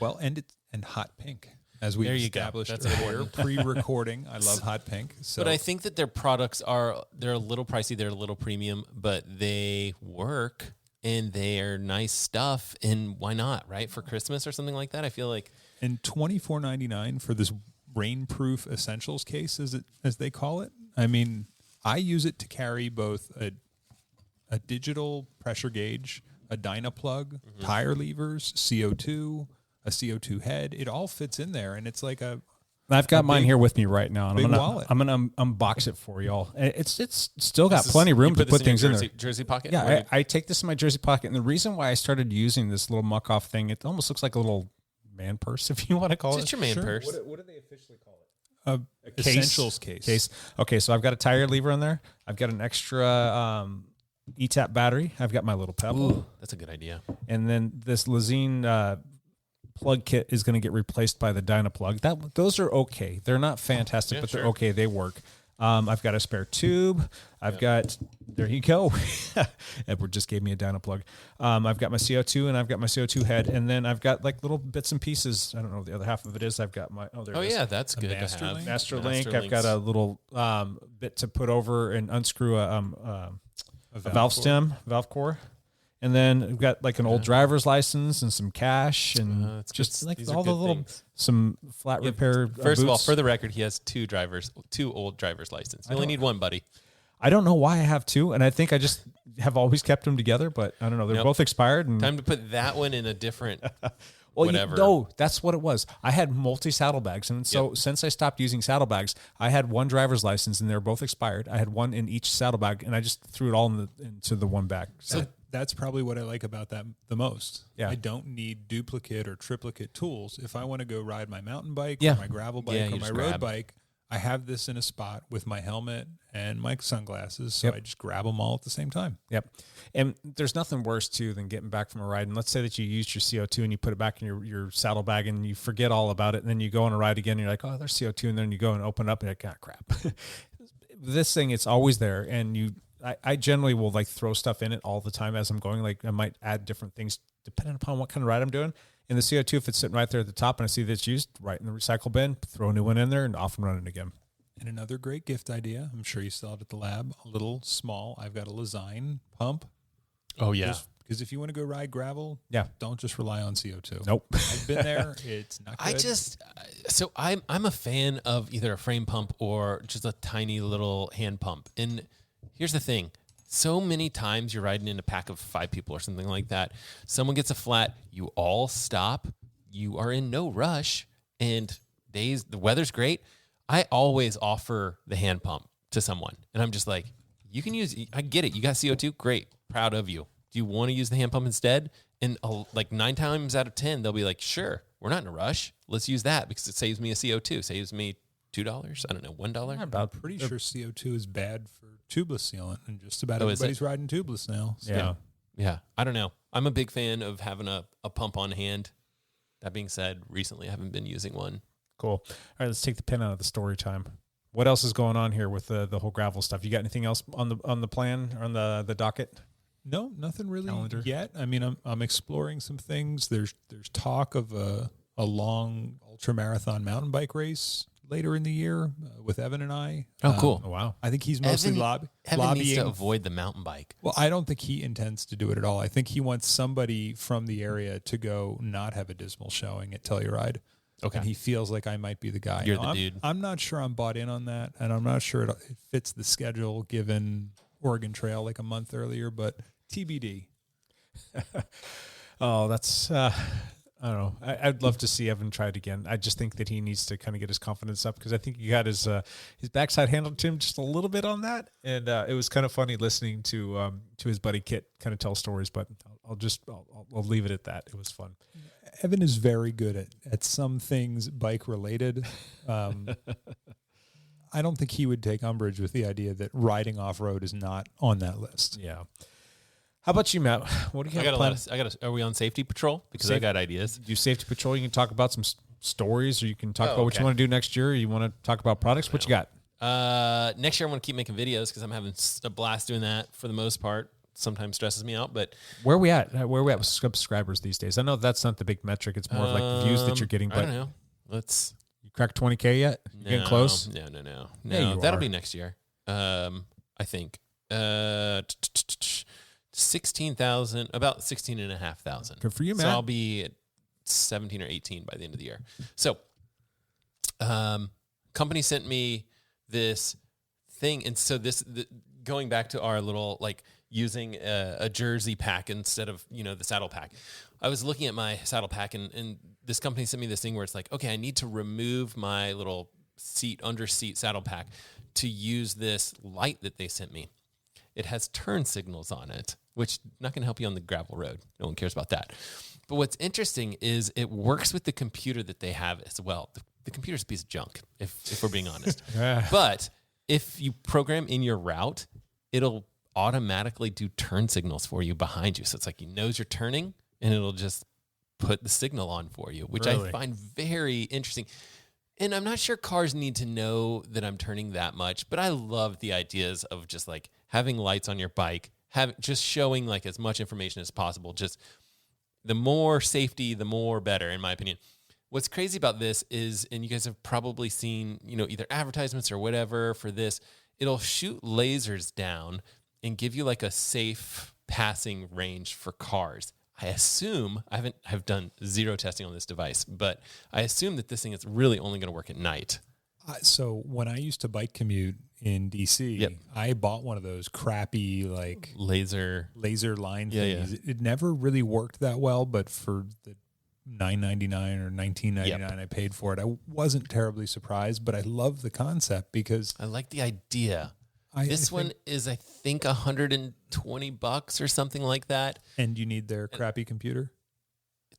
Well, and hot pink. As we established earlier, pre-recording, I love hot pink. So. But I think that their products they're a little pricey, they're a little premium, but they work and they are nice stuff. And why not, right? For Christmas or something like that, I feel like. And $24.99 for this rainproof essentials case, as they call it. I mean, I use it to carry both a digital pressure gauge, a Dynaplug, tire levers, CO2. A CO2 head, it all fits in there, and it's like I've got mine here with me right now, and wallet. I'm gonna unbox it for y'all. It's still got plenty of room to put things in there. Jersey pocket. Yeah, I take this in my jersey pocket, and the reason why I started using this little muck off thing, it almost looks like a little man purse, if you want to call it. It's your man purse. What do they officially call it? A essentials case. Okay, so I've got a tire lever in there. I've got an extra ETAP battery. I've got my little Pebble. Ooh, that's a good idea. And then this Lezine plug kit is going to get replaced by the Dynaplug. Those are okay. They're not fantastic, but they're okay. They work. I've got a spare tube. I've got, there you go. Edward just gave me a Dynaplug. I've got my CO2 and I've got my CO2 head. And then I've got like little bits and pieces. I don't know what the other half of it is. I've got my, there it is. Yeah, that's good. Master Link. I've got a little bit to put over and unscrew a valve stem, valve core. And then we've got like an old driver's license and some cash and just like all the little things. Some flat repair. First of all, for the record, he has two old driver's license. You only need one, buddy. I don't know why I have two, and I think I just have always kept them together, but I don't know. They're both expired. And time to put that one in a different well, whatever. No, that's what it was. I had multi saddlebags, and so since I stopped using saddlebags, I had one driver's license, and they were both expired. I had one in each saddlebag, and I just threw it all into the one bag. So that's probably what I like about that the most. Yeah. I don't need duplicate or triplicate tools. If I want to go ride my mountain bike or my gravel bike or my road bike, I have this in a spot with my helmet and my sunglasses, so I just grab them all at the same time. Yep. And there's nothing worse, too, than getting back from a ride. And let's say that you used your CO2 and you put it back in your saddlebag and you forget all about it. And then you go on a ride again and you're like, oh, there's CO2. And then you go and open it up and you're like, ah, crap. This thing, it's always there. And I generally will like throw stuff in it all the time as I'm going. Like I might add different things depending upon what kind of ride I'm doing. And the CO2, if it's sitting right there at the top and I see that it's used, right in the recycle bin, throw a new one in there and off and running again. And another great gift idea, I'm sure you saw it at the lab, a little small, I've got a Lezyne pump. Oh, yeah. Because if you want to go ride gravel, don't just rely on CO2. Nope. I've been there. It's not good. I'm a fan of either a frame pump or just a tiny little hand pump. And here's the thing. So many times you're riding in a pack of 5 people or something like that. Someone gets a flat, you all stop. You are in no rush, and the weather's great. I always offer the hand pump to someone, and I'm just like, you can use. I get it. You got CO2, great, proud of you. Do you want to use the hand pump instead? And like 9 times out of 10, they'll be like, sure, we're not in a rush. Let's use that because it saves me a CO2. Saves me $2. I don't know, $1. I'm pretty sure CO2 is bad for tubeless sealant, and just about everybody's riding tubeless now. So. Yeah. I don't know. I'm a big fan of having a pump on hand. That being said, recently I haven't been using one. Cool. All right, let's take the pen out of the story time. What else is going on here with the whole gravel stuff? You got anything else on the plan or on the docket? No, nothing really yet. I mean, I'm exploring some things. There's talk of a long ultramarathon mountain bike race later in the year with Evan and I. Oh, cool. Oh, wow. I think he's mostly Evan lobbying. needs to avoid the mountain bike. Well, I don't think he intends to do it at all. I think he wants somebody from the area to go not have a dismal showing at Telluride. Okay. And he feels like I might be the guy. You're the dude. I'm not sure I'm bought in on that, and I'm not sure it fits the schedule given Oregon Trail like a month earlier, but TBD. Oh, that's... I don't know. I'd love to see Evan try it again. I just think that he needs to kind of get his confidence up because I think he got his backside handled to him just a little bit on that, and it was kind of funny listening to his buddy Kit kind of tell stories. But I'll leave it at that. It was fun. Evan is very good at some things bike related. I don't think he would take umbrage with the idea that riding off road is not on that list. Yeah. How about you, Matt? What do you have planned? Are we on safety patrol? Because I got ideas. Do safety patrol. You can talk about some stories, or you can talk about what you want to do next year. Or you want to talk about products? What you got? Next year, I want to keep making videos because I'm having a blast doing that for the most part. Sometimes stresses me out, but where are we at? Where are we at with subscribers these days? I know that's not the big metric. It's more of like the views that you're getting. But I don't know. You crack 20K yet? You getting close? No. Yeah, that'll be next year. I think. 16,000, about 16,500. Good for you, man. So I'll be at 17 or 18 by the end of the year. So, company sent me this thing. And so going back to our little, like using a jersey pack instead of, the saddle pack. I was looking at my saddle pack and this company sent me this thing where it's like, okay, I need to remove my little under seat saddle pack to use this light that they sent me. It has turn signals on it, which not going to help you on the gravel road. No one cares about that. But what's interesting is it works with the computer that they have as well. The computer's a piece of junk, if we're being honest. But if you program in your route, it'll automatically do turn signals for you behind you. So it's like it knows you're turning, and it'll just put the signal on for you, which I find very interesting. And I'm not sure cars need to know that I'm turning that much, but I love the ideas of just like having lights on your bike, just showing like as much information as possible. Just the more safety, the more better, in my opinion. What's crazy about this is, and you guys have probably seen, either advertisements or whatever for this, it'll shoot lasers down and give you like a safe passing range for cars. I assume, I've done zero testing on this device, but I assume that this thing is really only going to work at night. So when I used to bike commute in DC, I bought one of those crappy like laser line things. Yeah. It never really worked that well, but for the $9.99 or $19.99 I paid for it, I wasn't terribly surprised. But I love the concept because I like the idea. This one is, I think, $120 or something like that. And you need their crappy computer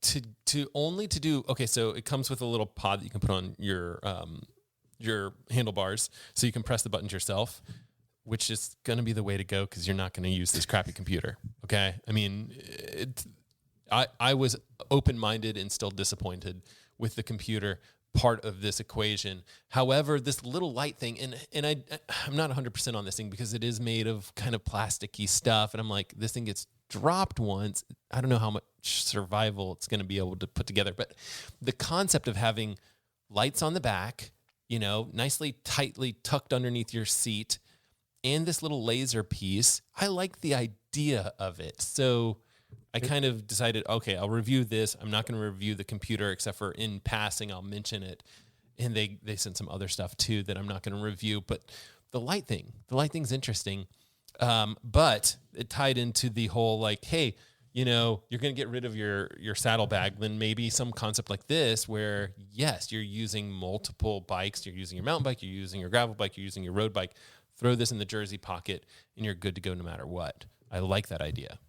to do. Okay, so it comes with a little pod that you can put on your your handlebars so you can press the buttons yourself, which is going to be the way to go because you're not going to use this crappy computer. Okay. I mean, I was open-minded and still disappointed with the computer part of this equation. However, this little light thing, and I'm not 100% on this thing because it is made of kind of plasticky stuff. And I'm like, this thing gets dropped once. I don't know how much survival it's going to be able to put together. But the concept of having lights on the back, nicely tightly tucked underneath your seat, and this little laser piece, I like the idea of it. So I kind of decided, okay, I'll review this. I'm not going to review the computer except for in passing. I'll mention it. And they sent some other stuff too that I'm not going to review. But the light thing's interesting. But it tied into the whole like, hey, you're going to get rid of your saddlebag. Then maybe some concept like this where, yes, you're using multiple bikes. You're using your mountain bike. You're using your gravel bike. You're using your road bike. Throw this in the jersey pocket and you're good to go no matter what. I like that idea.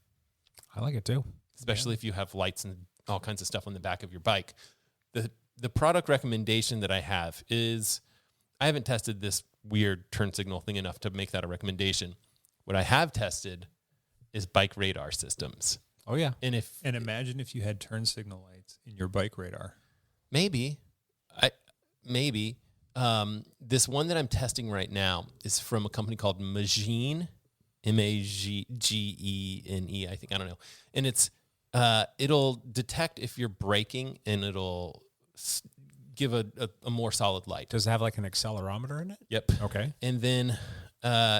I like it too. Especially if you have lights and all kinds of stuff on the back of your bike. The product recommendation that I have is, I haven't tested this weird turn signal thing enough to make that a recommendation. What I have tested is bike radar systems. Oh yeah. And imagine if you had turn signal lights in your bike radar. Maybe. This one that I'm testing right now is from a company called Magene. Magene, I think. I don't know. And it's it'll detect if you're braking and it'll give a more solid light. Does it have like an accelerometer in it? Yep. Okay. And then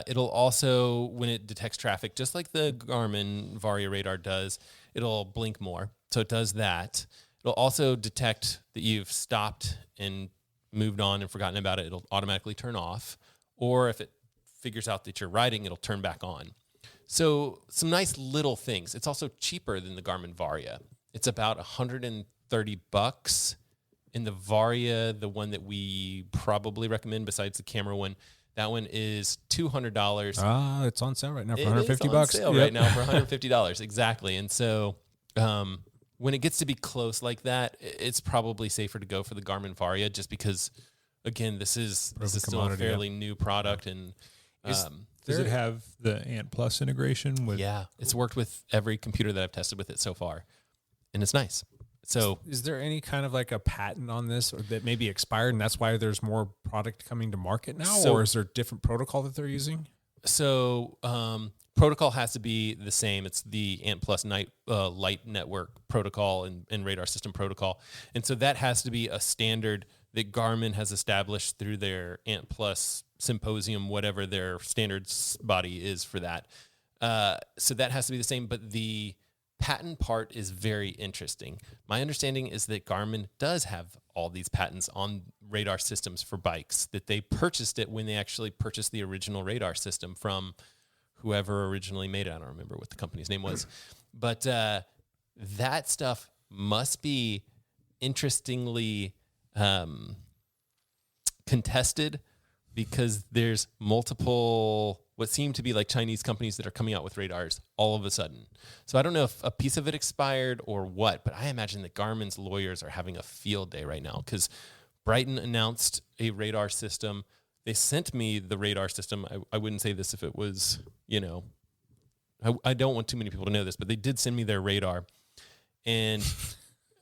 it'll also, when it detects traffic, just like the Garmin Varia radar does, it'll blink more. So it does that. It'll also detect that you've stopped and moved on and forgotten about it. It'll automatically turn off. Or if it figures out that you're riding, it'll turn back on. So some nice little things. It's also cheaper than the Garmin Varia. It's about $130. In the Varia, the one that we probably recommend besides the camera one, that one is $200. It's on sale right now for $150. It is on sale right now for $150. Exactly. And so when it gets to be close like that, it's probably safer to go for the Garmin Varia just because, again, this is still a fairly new product. And does it have the Ant Plus integration with? Yeah, it's worked with every computer that I've tested with it so far, and it's nice. So, is there any kind of like a patent on this or that may be expired, and that's why there's more product coming to market now, or is there a different protocol that they're using? So, protocol has to be the same. It's the Ant Plus Light Network protocol and radar system protocol, and so that has to be a standard that Garmin has established through their Ant Plus Symposium, whatever their standards body is for that. So that has to be the same, but the patent part is very interesting. My understanding is that Garmin does have all these patents on radar systems for bikes, that they purchased it when they actually purchased the original radar system from whoever originally made it. I don't remember what the company's name was, but that stuff must be interestingly contested because there's multiple what seem to be like Chinese companies that are coming out with radars all of a sudden. So I don't know if a piece of it expired or what, but I imagine that Garmin's lawyers are having a field day right now because Brighton announced a radar system. They sent me the radar system. I wouldn't say this if it was, I don't want too many people to know this, but they did send me their radar and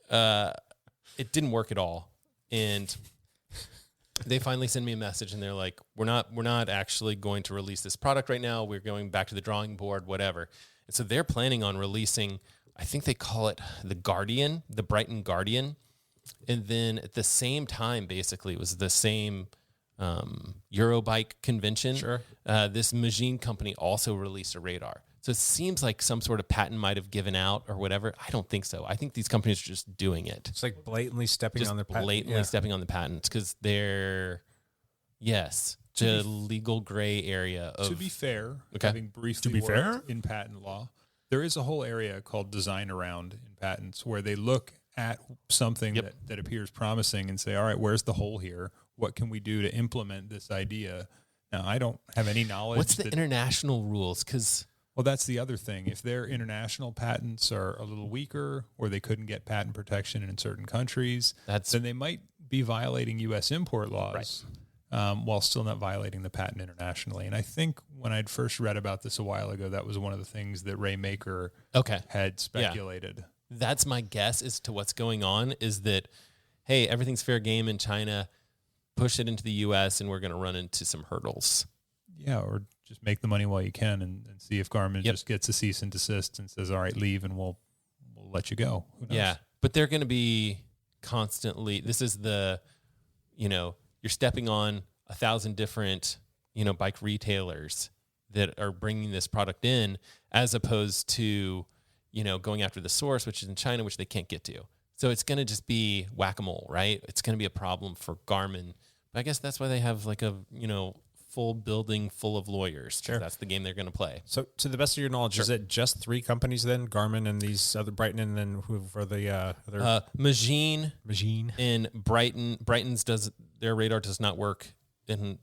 it didn't work at all. And they finally send me a message and they're like, we're not actually going to release this product right now. We're going back to the drawing board, whatever. And so they're planning on releasing, I think they call it the Guardian, the Brighton Guardian. And then at the same time, basically, it was the same Eurobike convention. Sure. This Magene company also released a radar. So it seems like some sort of patent might have given out or whatever. I don't think so. I think these companies are just doing it. It's like blatantly stepping on their patent. Blatantly stepping on the patents because they're, to legal gray area. To be fair, Okay. having briefly worked in patent law, there is a whole area called design around in patents where they look at something that appears promising and say, all right, where's the hole here? What can we do to implement this idea? Now, I don't have any knowledge. What's the international rules? Because... Well, that's the other thing. If their international patents are a little weaker or they couldn't get patent protection in certain countries, then they might be violating U.S. import laws. Right. while still not violating the patent internationally. And I think when I'd first read about this a while ago, that was one of the things that Ray Maker had speculated. Yeah. That's my guess as to what's going on, is that, hey, everything's fair game in China, push it into the U.S., and we're going to run into some hurdles. Yeah, or just make the money while you can and see if Garmin just gets a cease and desist and says, all right, leave, and we'll let you go. Who knows? Yeah, but they're going to be constantly, this is the, you're stepping on 1,000 different, bike retailers that are bringing this product in, as opposed to, going after the source, which is in China, which they can't get to. So it's going to just be whack-a-mole, right? It's going to be a problem for Garmin. But I guess that's why they have like a, full building full of lawyers. Sure. That's the game they're going to play. So to the best of your knowledge, is it just 3 companies then? Garmin and these other Brighton, and then who for the other? Magine and Brighton. Brighton's their radar does not work, and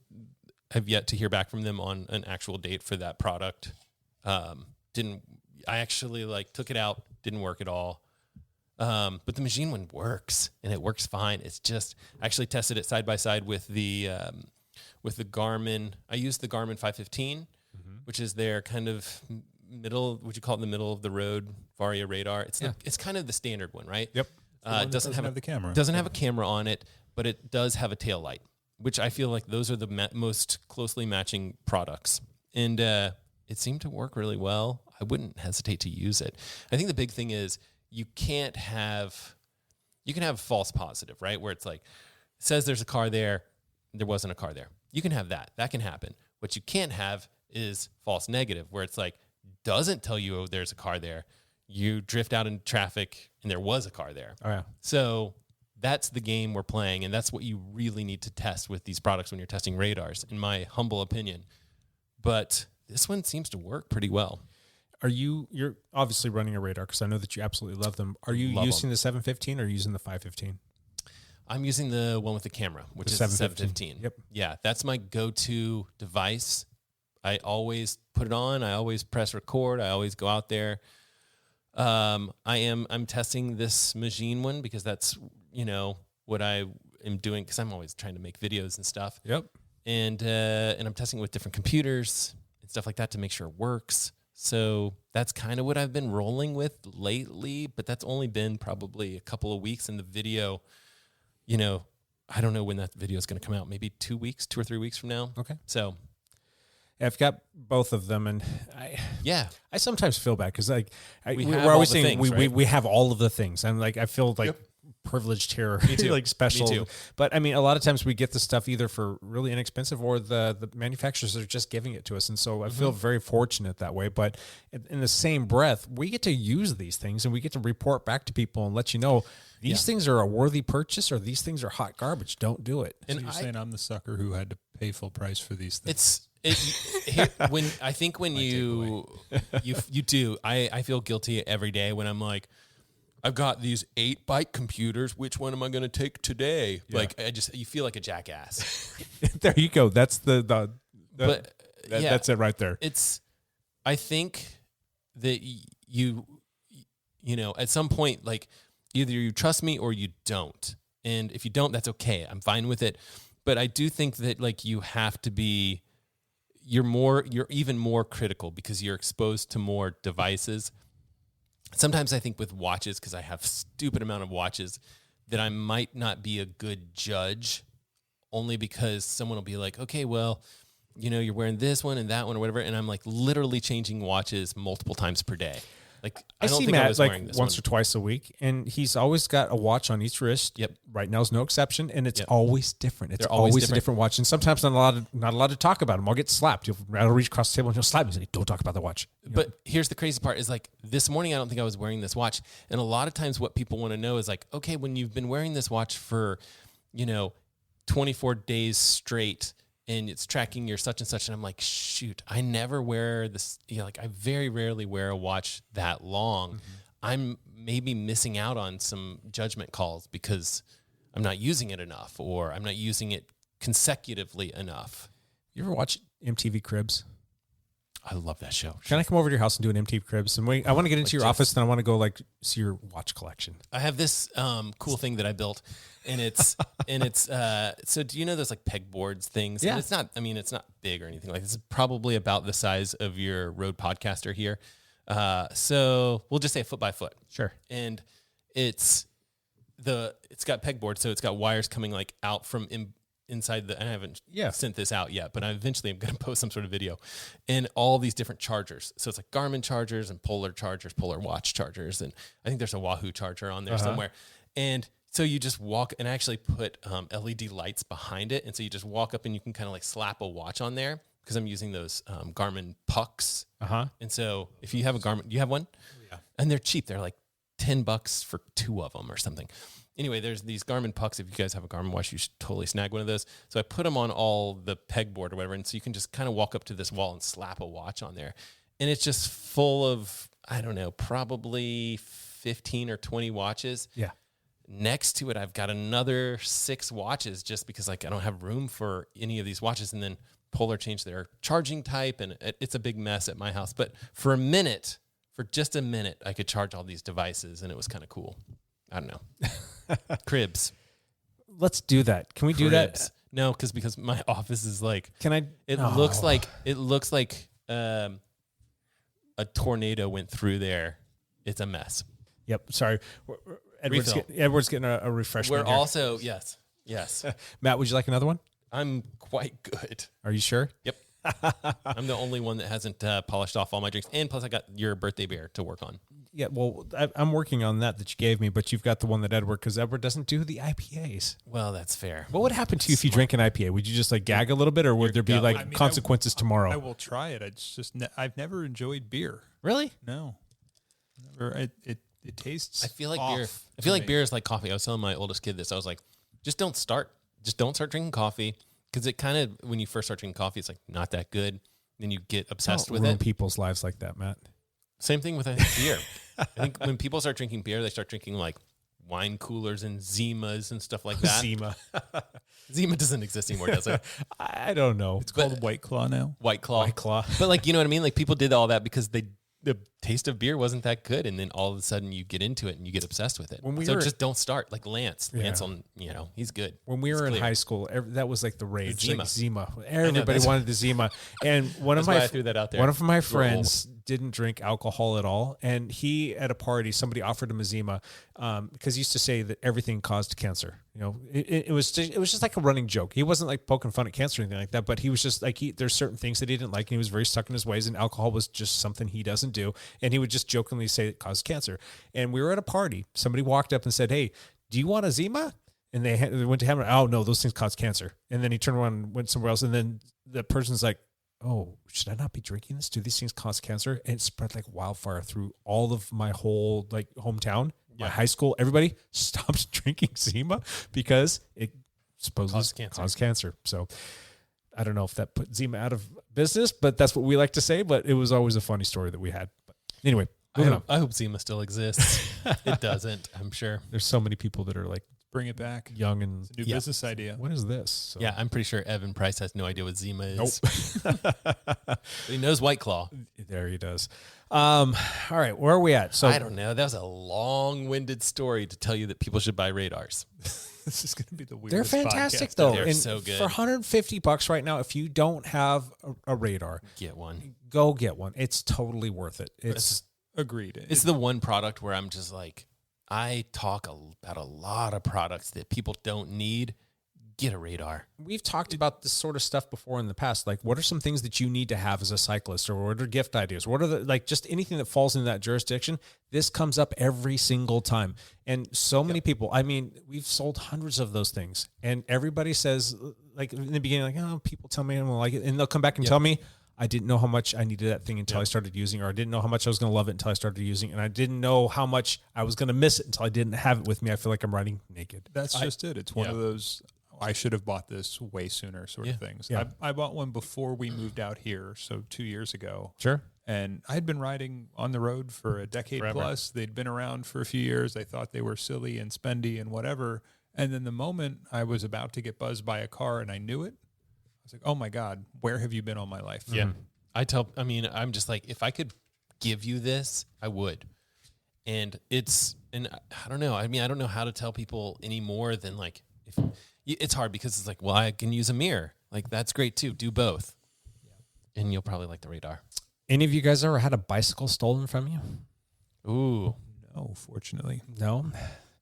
have yet to hear back from them on an actual date for that product. I actually took it out, didn't work at all. But the Magine one works, and it works fine. It's just, I actually tested it side by side with the Garmin. I used the Garmin 515, which is their kind of middle, would you call it the middle of the road Varia radar? It's kind of the standard one, right? Yep. It doesn't have the camera. Doesn't have a camera on it, but it does have a tail light, which I feel like those are the most closely matching products. And it seemed to work really well. I wouldn't hesitate to use it. I think the big thing is you can have false positive, right? Where it's like, it says there's a car there, there wasn't a car there. You can have that. That can happen. What you can't have is false negative, where it's like, doesn't tell you, oh, there's a car there. You drift out in traffic and there was a car there. Oh, yeah. So that's the game we're playing, and that's what you really need to test with these products when you're testing radars, in my humble opinion. But this one seems to work pretty well. You're obviously running a radar, because I know that you absolutely love them. Are you using the 715 or using the 515? I'm using the one with the camera, which is the 715. Yep. Yeah, that's my go-to device. I always put it on. I always press record. I always go out there. I'm testing this Magine one because that's, what I am doing, because I'm always trying to make videos and stuff. Yep. And I'm testing it with different computers and stuff like that to make sure it works. So that's kind of what I've been rolling with lately, but that's only been probably a couple of weeks, and the video, I don't know when that video is going to come out, maybe 2 or 3 weeks from now. Okay. So I've got both of them, and I sometimes feel bad because we're always saying we have all of the things. I'm like, I feel like privileged here, Me too. like special. Me too. But I mean, a lot of times we get the stuff either for really inexpensive, or the manufacturers are just giving it to us, and so I feel very fortunate that way. But in the same breath, we get to use these things, and we get to report back to people and let you know these things are a worthy purchase, or these things are hot garbage. Don't do it. So you're saying I'm the sucker who had to pay full price for these things? When you do, I feel guilty every day when I'm like, I've got these 8 bike computers. Which one am I going to take today? Yeah. Like, you feel like a jackass. There you go. That's that's it right there. I think that you at some point, like, either you trust me or you don't. And if you don't, that's okay. I'm fine with it. But I do think that, like, you have to be, you're even more critical because you're exposed to more devices. Sometimes I think with watches, because I have a stupid amount of watches, that I might not be a good judge, only because someone will be like, okay, well, you're wearing this one and that one or whatever. And I'm like literally changing watches multiple times per day. Like, I don't see think Matt I was wearing this once one. or twice a week, and he's always got a watch on each wrist. Yep. Right now is no exception, and it's always different. It's They're always a different watch, and sometimes not allowed to talk about them. I'll get slapped. I'll reach across the table and he'll slap me and say, "Don't talk about the watch." But here's the crazy part: is like this morning, I don't think I was wearing this watch, and a lot of times, what people want to know is like, okay, when you've been wearing this watch for, 24 days straight, and it's tracking your such and such, and I'm like, shoot, I never wear this. I very rarely wear a watch that long. Mm-hmm. I'm maybe missing out on some judgment calls because I'm not using it enough, or I'm not using it consecutively enough. You ever watch MTV Cribs? I love that show. Can I come over to your house and do an empty cribs? And I want to get into your office, and I want to go like see your watch collection. I have this cool thing that I built, and it's so do you know those like pegboards things? Yeah. And it's not big or anything like this. It's probably about the size of your Rode Podcaster here. So we'll just say foot by foot. Sure. And it's got pegboard, so it's got wires coming like out from inside I haven't sent this out yet, but eventually I'm going to post some sort of video, and all these different chargers. So it's like Garmin chargers and Polar chargers, Polar watch chargers. And I think there's a Wahoo charger on there somewhere. And so you just walk, and I actually put LED lights behind it. And so you just walk up and you can kind of like slap a watch on there, because I'm using those Garmin pucks. And so if you have a Garmin, you have one? Yeah. And they're cheap. They're like $10 for 2 of them or something. Anyway, there's these Garmin pucks. If you guys have a Garmin watch, you should totally snag one of those. So I put them on all the pegboard or whatever. And so you can just kind of walk up to this wall and slap a watch on there. And it's just full of, I don't know, probably 15 or 20 watches. Yeah. Next to it, I've got another 6 watches, just because like I don't have room for any of these watches. And then Polar changed their charging type, and it's a big mess at my house. But for just a minute, I could charge all these devices, and it was kind of cool. I don't know. Cribs. Let's do that. Can we do that? No, because my office is like. Can I? It looks like a tornado went through there. It's a mess. Yep. Sorry, Edward's getting a refreshment. We're also yes. Matt, would you like another one? I'm quite good. Are you sure? Yep. I'm the only one that hasn't polished off all my drinks, and plus I got your birthday beer to work on. Yeah, well, I'm working on that you gave me, but you've got the one that Edward, because Edward doesn't do the IPAs. Well, that's fair. What would happen to you if you drank an IPA? Would you just like gag a little bit, or would there be like consequences tomorrow? I will try it. It's just I've never enjoyed beer. Really? No. Never. It tastes. I feel like off beer. I feel like beer is like coffee. I was telling my oldest kid this. I was like, just don't start drinking coffee, because it kind of, when you first start drinking coffee, it's like not that good. Then you get obsessed with ruin it. People's lives like that, Matt. Same thing with beer. I think when people start drinking beer, they start drinking like wine coolers and Zimas and stuff like that. Zima. Zima doesn't exist anymore, does it? I don't know. It's called White Claw now. White Claw. White Claw. But like, you know what I mean? Like, people did all that because the taste of beer wasn't that good, and then all of a sudden you get into it and you get obsessed with it. So just don't start. Like Lance. Lance, he's good. When we were in high school, that was like the rage. Zima. Like Zima. Everybody wanted the Zima. And I threw that out there. One of my friends didn't drink alcohol at all, and he, at a party, somebody offered him a Zima, because he used to say that everything caused cancer. You know, it was just like a running joke. He wasn't like poking fun at cancer or anything like that, but he was just like, there's certain things that he didn't like, and he was very stuck in his ways, and alcohol was just something he doesn't do, and he would just jokingly say it caused cancer. And we were at a party. Somebody walked up and said, "Hey, do you want a Zima?" And they went to him. Oh no, those things cause cancer. And then he turned around and went somewhere else. And then the person's like, "Oh, should I not be drinking this? Do these things cause cancer?" And it spread like wildfire through all of my whole like hometown, my high school. Everybody stopped drinking Zima because it supposedly caused cancer. So I don't know if that put Zima out of business, but that's what we like to say. But it was always a funny story that we had. But anyway, I hope Zima still exists. It doesn't, I'm sure. There's so many people that are like, bring it back. Young and it's a new business idea. What is this? So. Yeah, I'm pretty sure Evan Price has no idea what Zima is. Nope. He knows White Claw. There he does. All right, where are we at? So I don't know. That was a long-winded story to tell you that people should buy radars. This is going to be the weirdest. They're fantastic podcast though. They're so good. For $150 right now, if you don't have a radar, get one. Go get one. It's totally worth it. It's agreed. It's the one product where I'm just like, I talk about a lot of products that people don't need. Get a radar. We've talked about this sort of stuff before in the past. Like, what are some things that you need to have as a cyclist, or what are gift ideas? What are just anything that falls in that jurisdiction? This comes up every single time. And so many people, I mean, we've sold hundreds of those things, and everybody says, like in the beginning, like, oh, people tell me I don't like it. And they'll come back and tell me, I didn't know how much I needed that thing until I started using it, or I didn't know how much I was going to love it until I started using it, and I didn't know how much I was going to miss it until I didn't have it with me. I feel like I'm riding naked. That's just it. It's one of those, I should have bought this way sooner sort of things. Yeah. I bought one before we moved out here, so 2 years ago. Sure. And I had been riding on the road for a decade plus. They'd been around for a few years. I thought they were silly and spendy and whatever. And then the moment I was about to get buzzed by a car and I knew it, I was like, oh my God, where have you been all my life? Yeah. I'm just like, if I could give you this, I would. And I don't know. I mean, I don't know how to tell people any more than like, it's hard because it's like, well, I can use a mirror. Like, that's great too. Do both. Yeah. And you'll probably like the radar. Any of you guys ever had a bicycle stolen from you? Ooh. No, fortunately. No?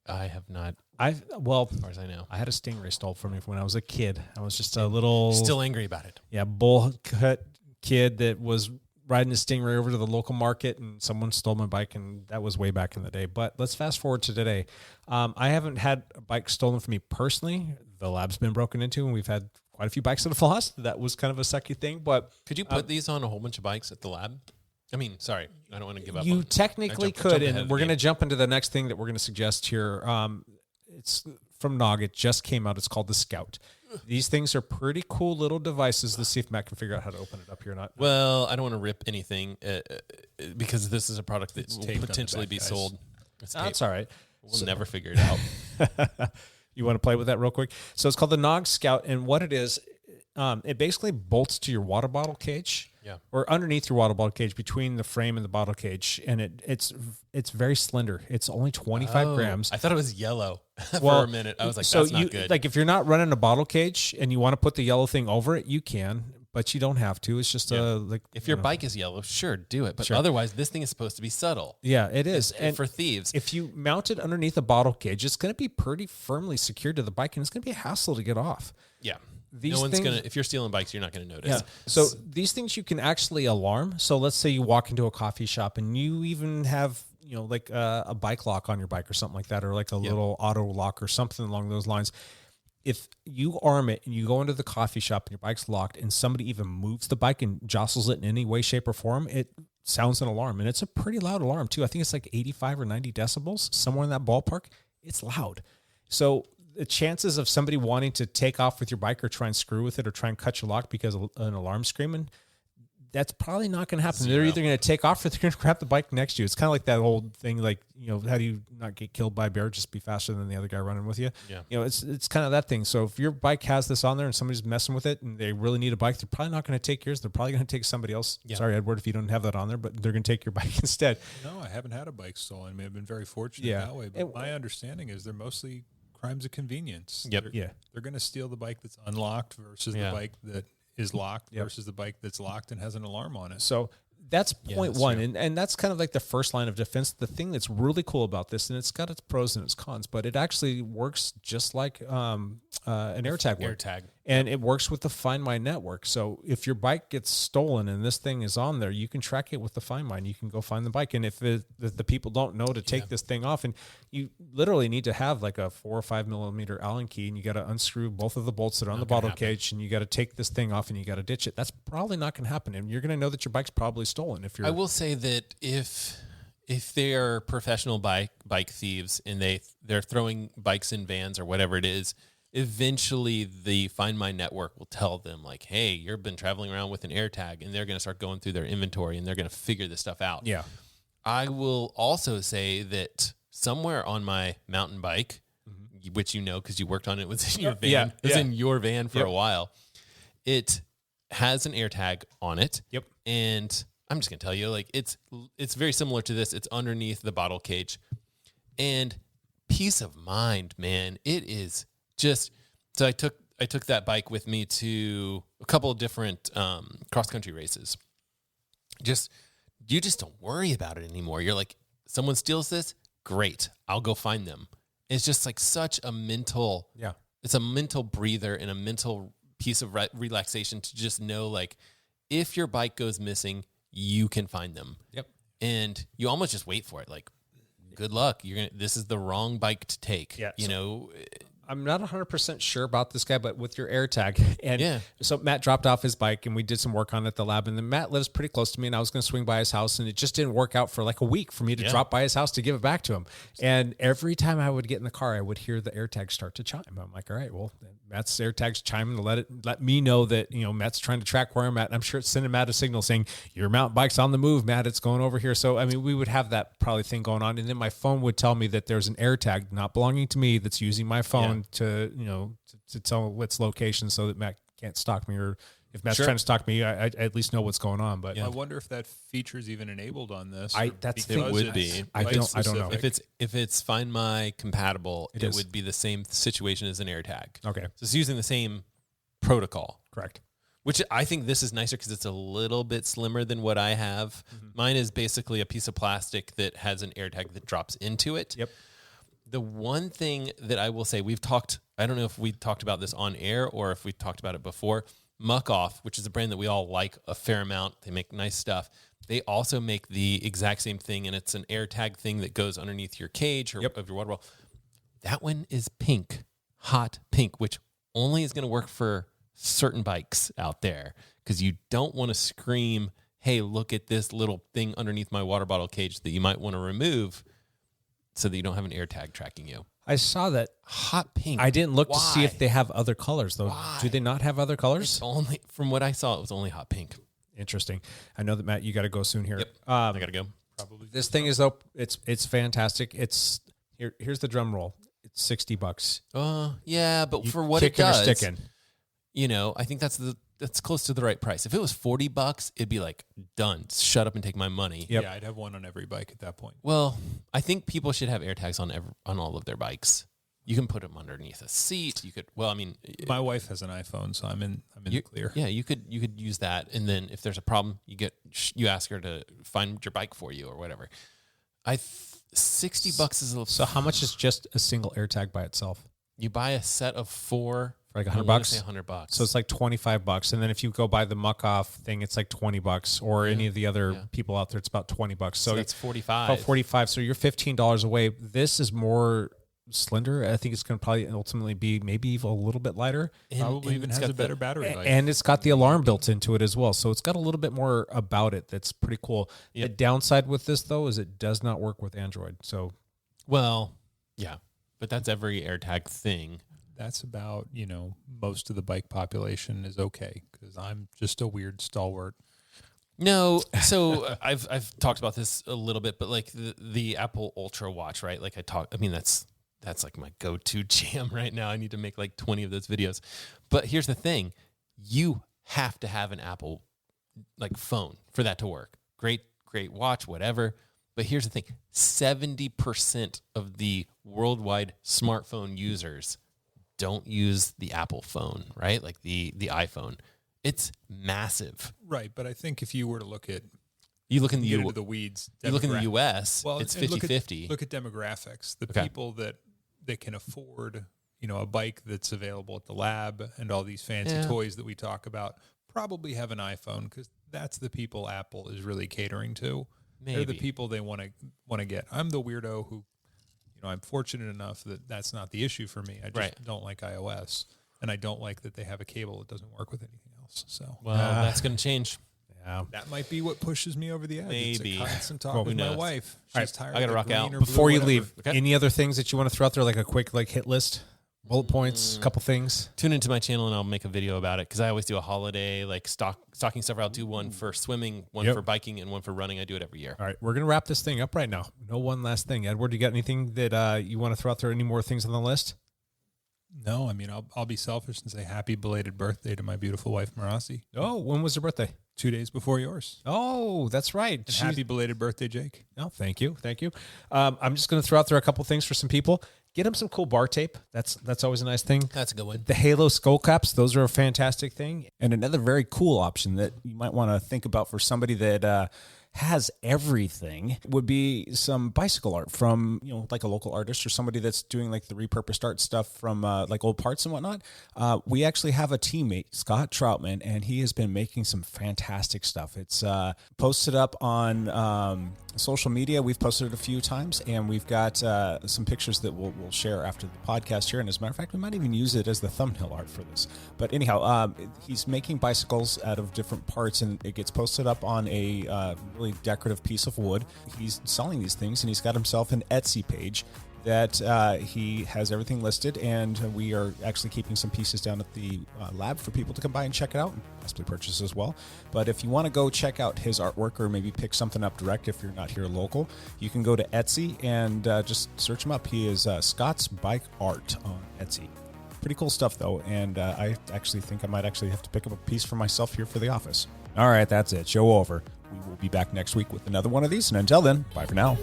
I have not. As far as I know. I had a Stingray stolen from me when I was a kid. I was just a little... Still angry about it. Yeah, bull cut kid that was riding a Stingray over to the local market, and someone stole my bike, and that was way back in the day. But let's fast forward to today. I haven't had a bike stolen from me personally. The lab's been broken into, and we've had quite a few bikes that have lost. That was kind of a sucky thing. But could you put these on a whole bunch of bikes at the lab? I mean, sorry, I don't want to give up. You technically could, and we're going to jump into the next thing that we're going to suggest here. It's from Nog. It just came out. It's called the Scout. These things are pretty cool little devices. Let's see if Matt can figure out how to open it up here or not. Well, I don't want to rip anything because this is a product that will potentially be sold. That's all right. We'll never figure it out. You want to play with that real quick? So it's called the Nog Scout, and what it is, it basically bolts to your water bottle cage. Yeah. Or underneath your water bottle cage, between the frame and the bottle cage, and it's very slender. It's only 25 grams. I thought it was yellow for a minute. I was like, that's not good. Like if you're not running a bottle cage and you want to put the yellow thing over it, you can, but you don't have to. It's just if your bike is yellow, sure, do it. But otherwise, this thing is supposed to be subtle. Yeah, it is. And for thieves, if you mount it underneath a bottle cage, it's going to be pretty firmly secured to the bike, and it's going to be a hassle to get off. Yeah. No one's gonna. If you're stealing bikes, you're not gonna notice. Yeah. So these things you can actually alarm. So let's say you walk into a coffee shop and you even have like a bike lock on your bike or something like that, or like a little auto lock or something along those lines. If you arm it and you go into the coffee shop and your bike's locked and somebody even moves the bike and jostles it in any way, shape, or form, it sounds an alarm, and it's a pretty loud alarm too. I think it's like 85 or 90 decibels, somewhere in that ballpark. It's loud. So the chances of somebody wanting to take off with your bike or try and screw with it or try and cut your lock because of an alarm screaming, that's probably not going to happen. They're either going to take off or they're going to grab the bike next to you. It's kind of like that old thing, like, how do you not get killed by a bear? Just be faster than the other guy running with you. Yeah. It's kind of that thing. So if your bike has this on there and somebody's messing with it and they really need a bike, they're probably not going to take yours. They're probably going to take somebody else. Yeah. Sorry, Edward, if you don't have that on there, but they're going to take your bike instead. No, I haven't had a bike stolen. I mean, I've been very fortunate that way. But my understanding is they're mostly crimes of convenience. Yep. They're going to steal the bike that's unlocked versus the bike that is locked versus the bike that's locked and has an alarm on it. So that's point one. And that's kind of like the first line of defense. The thing that's really cool about this, and it's got its pros and its cons, but it actually works just like an AirTag would. AirTag. And it works with the Find My network. So if your bike gets stolen and this thing is on there, you can track it with the Find My. You can go find the bike. And if the people don't know to take this thing off, and you literally need to have like a 4 or 5 millimeter Allen key, and you got to unscrew both of the bolts that are on the bottle cage, and you got to take this thing off and you got to ditch it. That's probably not going to happen. And you're going to know that your bike's probably stolen. I will say that if they are professional bike thieves and they're throwing bikes in vans or whatever it is, eventually the Find My network will tell them like, hey, you've been traveling around with an AirTag, and they're going to start going through their inventory and they're going to figure this stuff out. Yeah. I will also say that somewhere on my mountain bike, which because you worked on it, was in your van. It was in your van for a while. It has an AirTag on it. Yep. And I'm just going to tell you, like, it's very similar to this. It's underneath the bottle cage. And peace of mind, man. It is just, so I took that bike with me to a couple of different cross-country races. You just don't worry about it anymore. You're like, someone steals this? Great. I'll go find them. It's just like such a mental, it's a mental breather and a mental piece of relaxation to just know, like, if your bike goes missing, you can find them. Yep. And you almost just wait for it. Like, good luck. This is the wrong bike to take. Yeah. I'm not 100% sure about this guy, but with your AirTag. And so Matt dropped off his bike and we did some work on it at the lab. And then Matt lives pretty close to me, and I was going to swing by his house, and it just didn't work out for like a week for me to drop by his house to give it back to him. And every time I would get in the car, I would hear the AirTag start to chime. I'm like, all right, well, Matt's AirTag's chiming to let me know that, Matt's trying to track where I'm at. And I'm sure it's sending Matt a signal saying, your mountain bike's on the move, Matt, it's going over here. So, I mean, we would have that probably thing going on. And then my phone would tell me that there's an AirTag not belonging to me that's using my phone to tell its location so that Matt can't stalk me or if Matt's Sure. trying to stalk me, I at least know what's going on. But I wonder if that feature is even enabled on this. that's the It thing. would be. I don't know. If it's Find My compatible, It it is. would be the same situation as an AirTag. Okay, So it's using the same protocol. correct. Which I think this is nicer because it's a little bit slimmer than what I have. Mine is basically a piece of plastic that has an AirTag that drops into it. Yep. The one thing that I will say, I don't know if we talked about this on air or if we talked about it before, Muck Off, which is a brand that we all like a fair amount. They make nice stuff. They also make the exact same thing, and it's an AirTag thing that goes underneath your cage or of your water bottle. That one is pink, hot pink, which only is going to work for certain bikes out there because you don't want to scream, hey, look at this little thing underneath my water bottle cage that you might want to remove so that you don't have an AirTag tracking you. I saw that. Hot pink. I didn't look to Why? see if they have other colors though. Why? Do they not have other colors? It's only, from what I saw, it was only hot pink. Interesting. I know that Matt, you got to go soon here. Yep. I got to go. This thing is though. It's fantastic. It's here's the drum roll. It's $60. Yeah, but You for what it kicking or does, sticking. I think that's close to the right price. If it was $40, it'd be like, done. Shut up and take my money. Yep. Yeah, I'd have one on every bike at that point. Well, I think people should have AirTags on all of their bikes. You can put them underneath a seat. You could. Well, I mean, My wife has an iPhone, so I'm in the clear. Yeah, you could use that, and then if there's a problem, you ask her to find your bike for you or whatever. $60 is a So how much is just a single AirTag by itself? You buy a set of 4 For like I wanna $100. say $100. So it's like $25, and then if you go buy the Muck Off thing, it's like $20, or any of the other people out there, it's about $20. so that's 45. about 45. So you're $15 away. This is more slender. I think it's going to probably ultimately be maybe even a little bit lighter, Probably even it's has got a better battery life. and it's got the alarm built into it as well. So it's got a little bit more about it. That's pretty cool. Yep. The downside with this though is it does not work with Android. So Well, yeah, but that's every AirTag thing. That's about, most of the bike population is okay because I'm just a weird stalwart. No, so I've talked about this a little bit, but like the Apple Ultra watch, right? Like that's like my go-to jam right now. I need to make like 20 of those videos. But here's the thing. You have to have an Apple like phone for that to work. Great watch, whatever. But here's the thing. 70% of the worldwide smartphone users don't use the Apple phone, right? Like the iPhone. It's massive. Right, but I think if you were to look at You look in the get into the weeds, you look in the demogra- US, well, it's and look at- 50-50. Look at demographics. The Okay. people that can afford, a bike that's available at the lab and all these fancy Yeah. toys that we talk about probably have an iPhone because that's the people Apple is really catering to. They're the Maybe. people they want to get. I'm the weirdo who, I'm fortunate enough that that's not the issue for me. I just Right. don't like iOS, and I don't like that they have a cable that doesn't work with anything else. So Well, that's going to change. yeah. that might be what pushes me over the edge. Maybe. It's a constant talk Well, with who my knows? wife. She's All right, tired. I gotta of the rock out. green or blue, Before you whatever. leave, Okay. any other things that you want to throw out there, like a quick hit list, bullet points, couple things? Tune into my channel and I'll make a video about it because I always do a holiday like stocking stuff. I'll do one for swimming, one Yep. for biking, and one for running. I do it every year. All right, we're going to wrap this thing up right now. No one last thing. Edward, you got anything that you want to throw out there? Any more things on the list? No, I mean, I'll be selfish and say happy belated birthday to my beautiful wife, Marasi. Oh, when was her birthday? 2 days before yours. Oh, that's right. And happy belated birthday, Jake. Oh, thank you. Thank you. I'm just going to throw out there a couple things for some people. Get them some cool bar tape. That's always a nice thing. That's a good one. The Halo skull caps, those are a fantastic thing. And another very cool option that you might want to think about for somebody that has everything would be some bicycle art from, like a local artist or somebody that's doing like the repurposed art stuff from like old parts and whatnot. We actually have a teammate, Scott Troutman, and he has been making some fantastic stuff. It's posted up on social media. We've posted it a few times, and we've got some pictures that we'll share after the podcast here. And as a matter of fact, we might even use it as the thumbnail art for this. But anyhow, he's making bicycles out of different parts, and it gets posted up on a really decorative piece of wood. He's selling these things, and he's got himself an Etsy page that he has everything listed, and we are actually keeping some pieces down at the lab for people to come by and check it out and possibly purchase as well. But if you want to go check out his artwork or maybe pick something up direct if you're not here local, you can go to Etsy and just search him up. He is Scott's Bike Art on Etsy. Pretty cool stuff, though, and I actually think I might actually have to pick up a piece for myself here for the office. All right, that's it. Show over. We will be back next week with another one of these, and until then, bye for now.